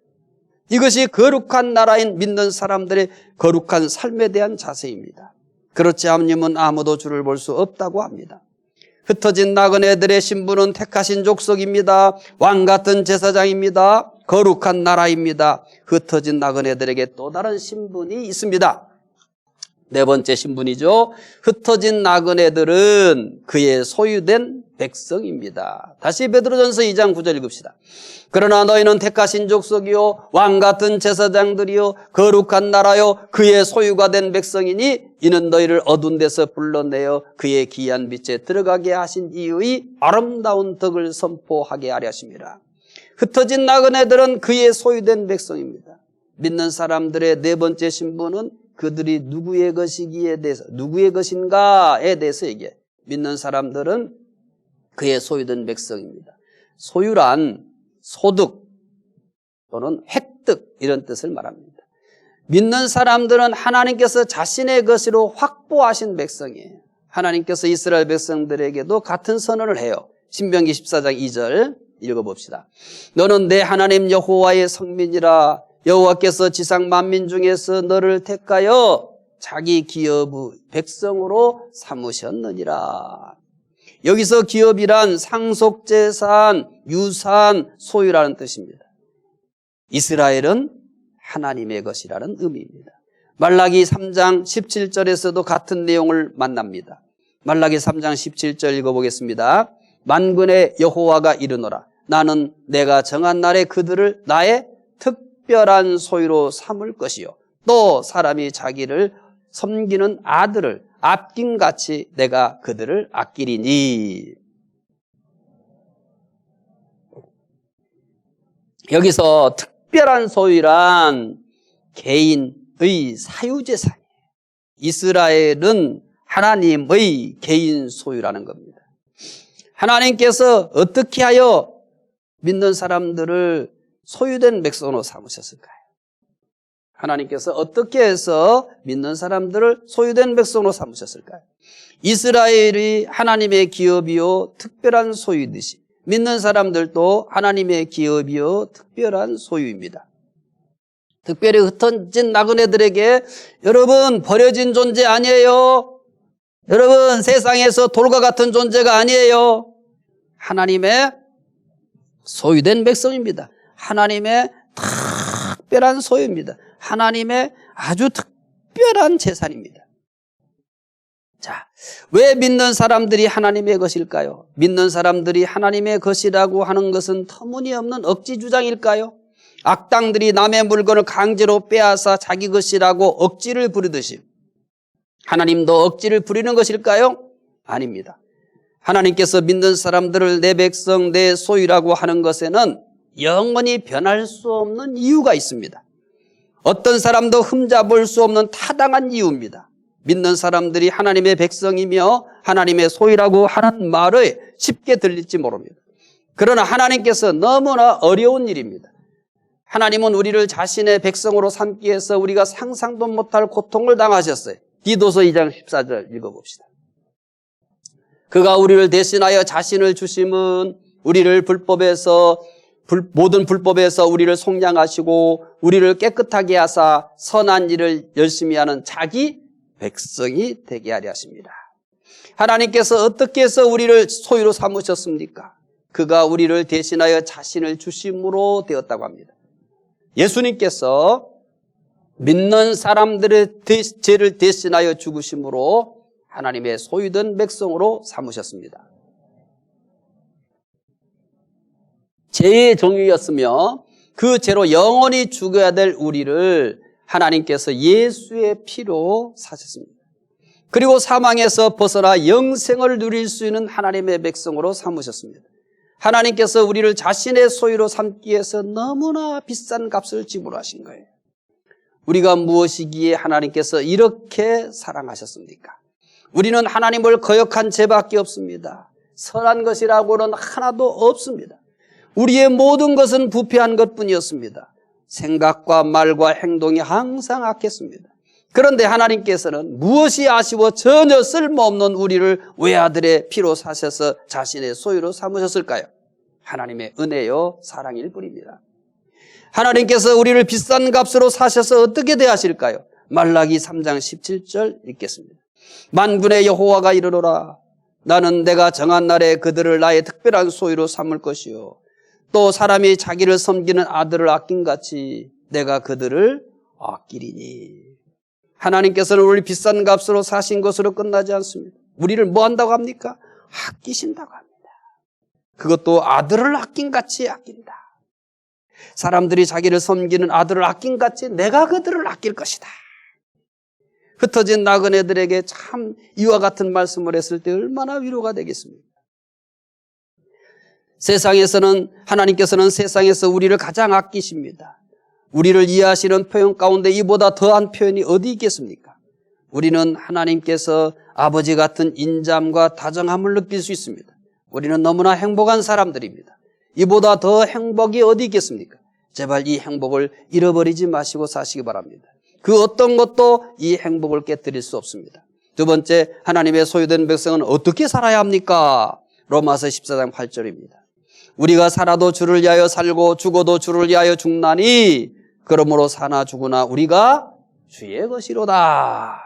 이것이 거룩한 나라인 믿는 사람들의 거룩한 삶에 대한 자세입니다. 그렇지 않으면 아무도 주를 볼 수 없다고 합니다. 흩어진 나그네들의 신분은 택하신 족속입니다. 왕 같은 제사장입니다. 거룩한 나라입니다. 흩어진 나그네들에게 또 다른 신분이 있습니다. 네 번째 신분이죠. 흩어진 나그네들은 그의 소유된 백성입니다. 다시 베드로전서 2장 9절 읽읍시다. 그러나 너희는 택하신 족속이요 왕 같은 제사장들이요 거룩한 나라요 그의 소유가 된 백성이니 이는 너희를 어두운 데서 불러내어 그의 귀한 빛에 들어가게 하신 이의 아름다운 덕을 선포하게 하려 하심이라. 흩어진 나그네들은 그의 소유된 백성입니다. 믿는 사람들의 네 번째 신분은 그들이 누구의 것이기에 대해서, 누구의 것인가에 대해서 얘기해. 믿는 사람들은 그의 소유된 백성입니다. 소유란 소득 또는 획득 이런 뜻을 말합니다. 믿는 사람들은 하나님께서 자신의 것으로 확보하신 백성이에요. 하나님께서 이스라엘 백성들에게도 같은 선언을 해요. 신명기 14장 2절 읽어봅시다. 너는 내 하나님 여호와의 성민이라. 여호와께서 지상 만민 중에서 너를 택하여 자기 기업의 백성으로 삼으셨느니라. 여기서 기업이란 상속재산, 유산, 소유라는 뜻입니다. 이스라엘은 하나님의 것이라는 의미입니다. 말라기 3장 17절에서도 같은 내용을 만납니다. 말라기 3장 17절 읽어보겠습니다. 만군의 여호와가 이르노라. 나는 내가 정한 날에 그들을 나의 특별한 소유로 삼을 것이요 또 사람이 자기를 섬기는 아들을 아낌같이 내가 그들을 아끼리니. 여기서 특별한 소유란 개인의 사유재산이에요. 이스라엘은 하나님의 개인 소유라는 겁니다. 하나님께서 어떻게 하여 믿는 사람들을 소유된 백성으로 삼으셨을까요? 하나님께서 어떻게 해서 믿는 사람들을 소유된 백성으로 삼으셨을까요? 이스라엘이 하나님의 기업이요 특별한 소유이듯이 믿는 사람들도 하나님의 기업이요 특별한 소유입니다. 특별히 흩어진 나그네들에게 여러분 버려진 존재 아니에요. 여러분 세상에서 돌과 같은 존재가 아니에요. 하나님의 소유된 백성입니다. 하나님의 특별한 소유입니다. 하나님의 아주 특별한 재산입니다. 자, 왜 믿는 사람들이 하나님의 것일까요? 믿는 사람들이 하나님의 것이라고 하는 것은 터무니없는 억지 주장일까요? 악당들이 남의 물건을 강제로 빼앗아 자기 것이라고 억지를 부리듯이 하나님도 억지를 부리는 것일까요? 아닙니다. 하나님께서 믿는 사람들을 내 백성, 내 소유라고 하는 것에는 영원히 변할 수 없는 이유가 있습니다. 어떤 사람도 흠잡을 수 없는 타당한 이유입니다. 믿는 사람들이 하나님의 백성이며 하나님의 소유라고 하는 말을 쉽게 들릴지 모릅니다. 그러나 하나님께서 너무나 어려운 일입니다. 하나님은 우리를 자신의 백성으로 삼기 위해서 우리가 상상도 못할 고통을 당하셨어요. 디도서 2장 14절 읽어봅시다. 그가 우리를 대신하여 자신을 주심은 우리를 모든 불법에서 우리를 속량하시고 우리를 깨끗하게 하사 선한 일을 열심히 하는 자기 백성이 되게 하려 하십니다. 하나님께서 어떻게 해서 우리를 소유로 삼으셨습니까? 그가 우리를 대신하여 자신을 주심으로 되었다고 합니다. 예수님께서 믿는 사람들의 죄를 대신하여 죽으심으로 하나님의 소유된 백성으로 삼으셨습니다. 죄의 종이었으며 그 죄로 영원히 죽어야 될 우리를 하나님께서 예수의 피로 사셨습니다. 그리고 사망에서 벗어나 영생을 누릴 수 있는 하나님의 백성으로 삼으셨습니다. 하나님께서 우리를 자신의 소유로 삼기 위해서 너무나 비싼 값을 지불하신 거예요. 우리가 무엇이기에 하나님께서 이렇게 사랑하셨습니까? 우리는 하나님을 거역한 죄밖에 없습니다. 선한 것이라고는 하나도 없습니다. 우리의 모든 것은 부패한 것뿐이었습니다. 생각과 말과 행동이 항상 악했습니다. 그런데 하나님께서는 무엇이 아쉬워 전혀 쓸모없는 우리를 외아들의 피로 사셔서 자신의 소유로 삼으셨을까요? 하나님의 은혜요 사랑일 뿐입니다. 하나님께서 우리를 비싼 값으로 사셔서 어떻게 대하실까요? 말라기 3장 17절 읽겠습니다. 만군의 여호와가 이르노라. 나는 내가 정한 날에 그들을 나의 특별한 소유로 삼을 것이요 또 사람이 자기를 섬기는 아들을 아낀같이 내가 그들을 아끼리니. 하나님께서는 우리를 비싼 값으로 사신 것으로 끝나지 않습니다. 우리를 뭐 한다고 합니까? 아끼신다고 합니다. 그것도 아들을 아낀같이 아낀다. 사람들이 자기를 섬기는 아들을 아낀같이 내가 그들을 아낄 것이다. 흩어진 나그네들에게 참 이와 같은 말씀을 했을 때 얼마나 위로가 되겠습니까? 하나님께서는 세상에서 우리를 가장 아끼십니다. 우리를 이해하시는 표현 가운데 이보다 더한 표현이 어디 있겠습니까? 우리는 하나님께서 아버지 같은 인자함과 다정함을 느낄 수 있습니다. 우리는 너무나 행복한 사람들입니다. 이보다 더 행복이 어디 있겠습니까? 제발 이 행복을 잃어버리지 마시고 사시기 바랍니다. 그 어떤 것도 이 행복을 깨뜨릴 수 없습니다. 두 번째, 하나님의 소유된 백성은 어떻게 살아야 합니까? 로마서 14장 8절입니다. 우리가 살아도 주를 위하여 살고 죽어도 주를 위하여 죽나니 그러므로 사나 죽으나 우리가 주의 것이로다.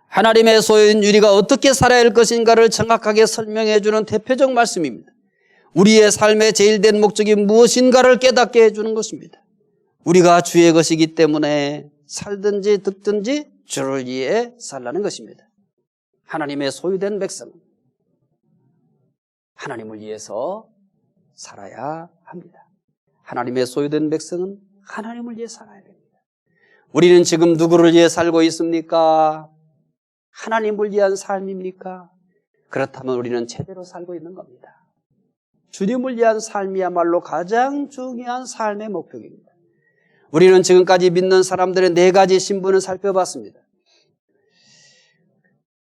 하나님의 소유인 우리가 어떻게 살아야 할 것인가를 정확하게 설명해 주는 대표적 말씀입니다. 우리의 삶의 제일 된 목적이 무엇인가를 깨닫게 해주는 것입니다. 우리가 주의 것이기 때문에 살든지 득든지 주를 위해 살라는 것입니다. 하나님의 소유된 백성은 하나님을 위해서 살아야 합니다. 하나님의 소유된 백성은 하나님을 위해 살아야 됩니다. 우리는 지금 누구를 위해 살고 있습니까? 하나님을 위한 삶입니까? 그렇다면 우리는 제대로 살고 있는 겁니다. 주님을 위한 삶이야말로 가장 중요한 삶의 목표입니다. 우리는 지금까지 믿는 사람들의 4가지 신분을 살펴봤습니다.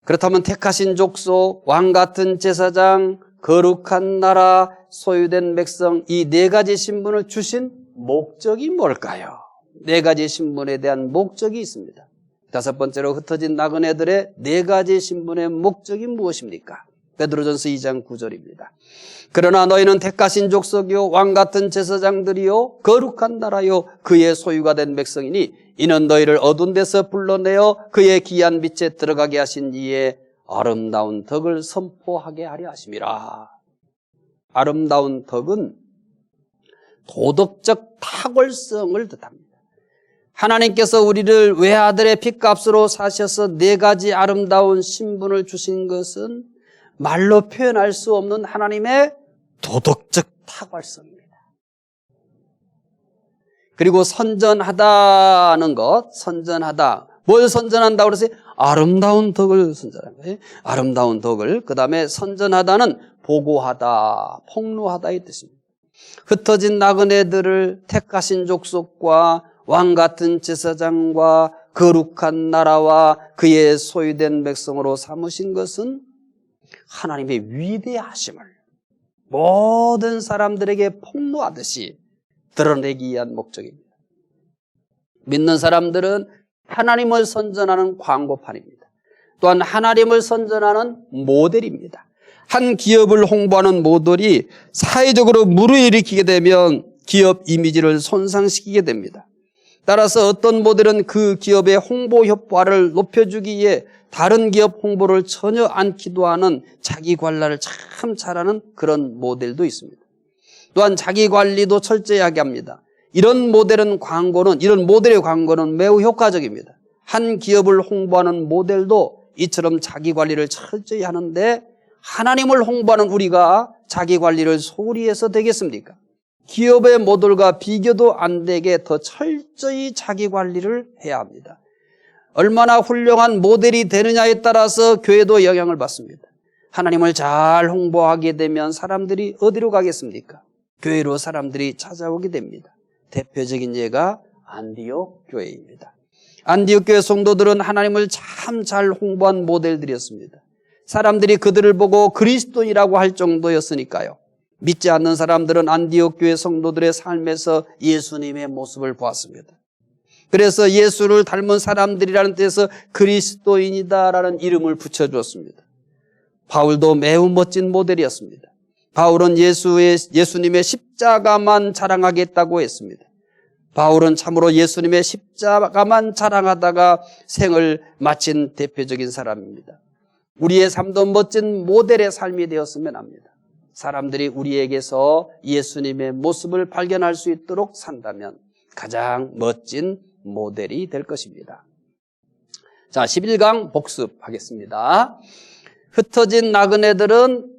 그렇다면 택하신 족속, 왕같은 제사장, 거룩한 나라, 소유된 백성, 이 4가지 신분을 주신 목적이 뭘까요? 4가지 신분에 대한 목적이 있습니다. 5번째로 흩어진 나그네들의 4가지 신분의 목적이 무엇입니까? 베드로전서 2장 9절입니다. 그러나 너희는 택하신 족속이요 왕같은 제사장들이요 거룩한 나라요 그의 소유가 된 백성이니 이는 너희를 어두운 데서 불러내어 그의 귀한 빛에 들어가게 하신 이의 아름다운 덕을 선포하게 하려 하심이라. 아름다운 덕은 도덕적 탁월성을 뜻합니다. 하나님께서 우리를 외아들의 핏값으로 사셔서 4가지 아름다운 신분을 주신 것은 말로 표현할 수 없는 하나님의 도덕적 탁월성입니다. 그리고 선전하다는 것, 선전하다. 뭘 선전한다고 그러세요? 아름다운 덕을 선전하는 거예요. 아름다운 덕을. 그 다음에 선전하다는 보고하다, 폭로하다 이 뜻입니다. 흩어진 나그네들을 택하신 족속과 왕같은 제사장과 거룩한 나라와 그의 소유된 백성으로 삼으신 것은 하나님의 위대하심을 모든 사람들에게 폭로하듯이 드러내기 위한 목적입니다. 믿는 사람들은 하나님을 선전하는 광고판입니다. 또한 하나님을 선전하는 모델입니다. 한 기업을 홍보하는 모델이 사회적으로 물의일으키게 되면 기업 이미지를 손상시키게 됩니다. 따라서 어떤 모델은 그 기업의 홍보 효과를 높여주기 위해 다른 기업 홍보를 전혀 안 기도하는 자기 관리를 참 잘하는 그런 모델도 있습니다. 또한 자기 관리도 철저히 하게 합니다. 이런 모델의 광고는 매우 효과적입니다. 한 기업을 홍보하는 모델도 이처럼 자기 관리를 철저히 하는데 하나님을 홍보하는 우리가 자기 관리를 소홀히 해서 되겠습니까? 기업의 모델과 비교도 안 되게 더 철저히 자기 관리를 해야 합니다. 얼마나 훌륭한 모델이 되느냐에 따라서 교회도 영향을 받습니다. 하나님을 잘 홍보하게 되면 사람들이 어디로 가겠습니까? 교회로 사람들이 찾아오게 됩니다. 대표적인 예가 안디옥 교회입니다. 안디옥 교회 성도들은 하나님을 참 잘 홍보한 모델들이었습니다. 사람들이 그들을 보고 그리스도인이라고 할 정도였으니까요. 믿지 않는 사람들은 안디옥 교회 성도들의 삶에서 예수님의 모습을 보았습니다. 그래서 예수를 닮은 사람들이라는 뜻에서 그리스도인이다라는 이름을 붙여주었습니다. 바울도 매우 멋진 모델이었습니다. 바울은 예수님의 십자가만 자랑하겠다고 했습니다. 바울은 참으로 예수님의 십자가만 자랑하다가 생을 마친 대표적인 사람입니다. 우리의 삶도 멋진 모델의 삶이 되었으면 합니다. 사람들이 우리에게서 예수님의 모습을 발견할 수 있도록 산다면 가장 멋진 모델이 될 것입니다. 자, 11강 복습하겠습니다. 흩어진 나그네들은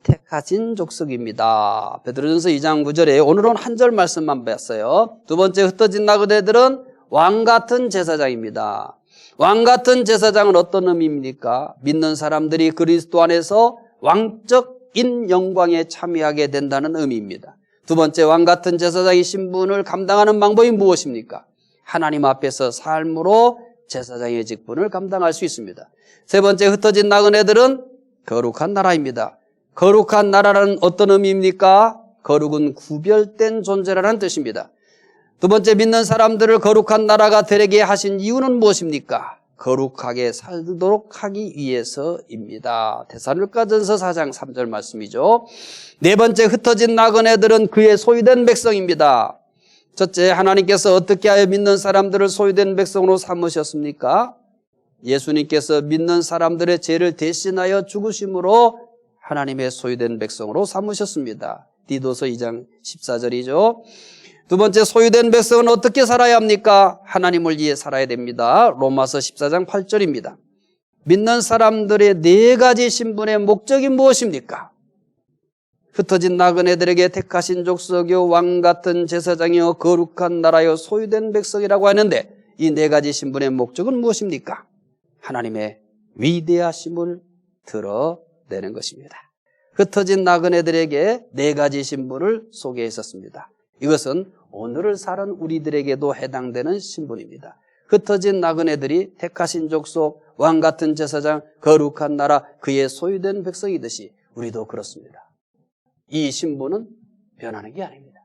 택하신 족속입니다. 베드로전서 2장 9절에 오늘은 한 절 말씀만 봤어요. 두 번째, 흩어진 나그네들은 왕같은 제사장입니다. 왕같은 제사장은 어떤 의미입니까? 믿는 사람들이 그리스도 안에서 왕적인 영광에 참여하게 된다는 의미입니다. 두 번째, 왕같은 제사장의 신분을 감당하는 방법이 무엇입니까? 하나님 앞에서 삶으로 제사장의 직분을 감당할 수 있습니다. 세 번째, 흩어진 나그네들은 거룩한 나라입니다. 거룩한 나라는 어떤 의미입니까? 거룩은 구별된 존재라는 뜻입니다. 두 번째, 믿는 사람들을 거룩한 나라가 되게 하신 이유는 무엇입니까? 거룩하게 살도록 하기 위해서입니다. 데살로니가전서 4장 3절 말씀이죠. 네 번째, 흩어진 나그네들은 그의 소유된 백성입니다. 첫째, 하나님께서 어떻게 하여 믿는 사람들을 소유된 백성으로 삼으셨습니까? 예수님께서 믿는 사람들의 죄를 대신하여 죽으심으로 하나님의 소유된 백성으로 삼으셨습니다. 디도서 2장 14절이죠. 두 번째, 소유된 백성은 어떻게 살아야 합니까? 하나님을 위해 살아야 됩니다. 로마서 14장 8절입니다. 믿는 사람들의 네 가지 신분의 목적이 무엇입니까? 흩어진 나그네들에게 택하신 족속이요 왕같은 제사장이요 거룩한 나라요 소유된 백성이라고 하는데 이 네 가지 신분의 목적은 무엇입니까? 하나님의 위대하심을 드러내는 것입니다. 흩어진 나그네들에게 네 가지 신분을 소개했었습니다. 이것은 오늘을 사는 우리들에게도 해당되는 신분입니다. 흩어진 나그네들이 택하신 족속, 왕같은 제사장, 거룩한 나라, 그의 소유된 백성이듯이 우리도 그렇습니다. 이 신분은 변하는 게 아닙니다.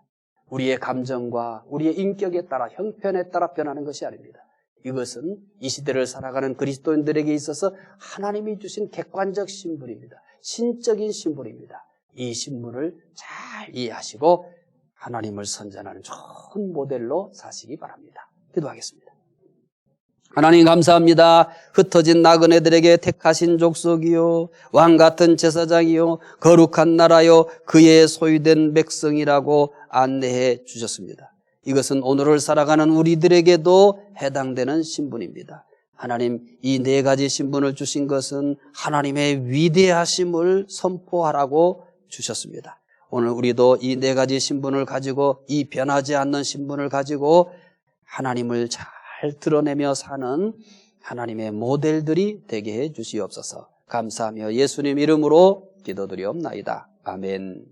우리의 감정과 우리의 인격에 따라, 형편에 따라 변하는 것이 아닙니다. 이것은 이 시대를 살아가는 그리스도인들에게 있어서 하나님이 주신 객관적 신분입니다. 신적인 신분입니다. 이 신분을 잘 이해하시고 하나님을 선전하는 좋은 모델로 사시기 바랍니다. 기도하겠습니다. 하나님 감사합니다. 흩어진 나그네들에게 택하신 족속이요 왕같은 제사장이요 거룩한 나라요 그의 소유된 백성이라고 안내해 주셨습니다. 이것은 오늘을 살아가는 우리들에게도 해당되는 신분입니다. 하나님, 이 네 가지 신분을 주신 것은 하나님의 위대하심을 선포하라고 주셨습니다. 오늘 우리도 이 네 가지 신분을 가지고 이 변하지 않는 신분을 가지고 하나님을 잘 드러내며 사는 하나님의 모델들이 되게 해 주시옵소서. 감사하며 예수님 이름으로 기도드리옵나이다. 아멘.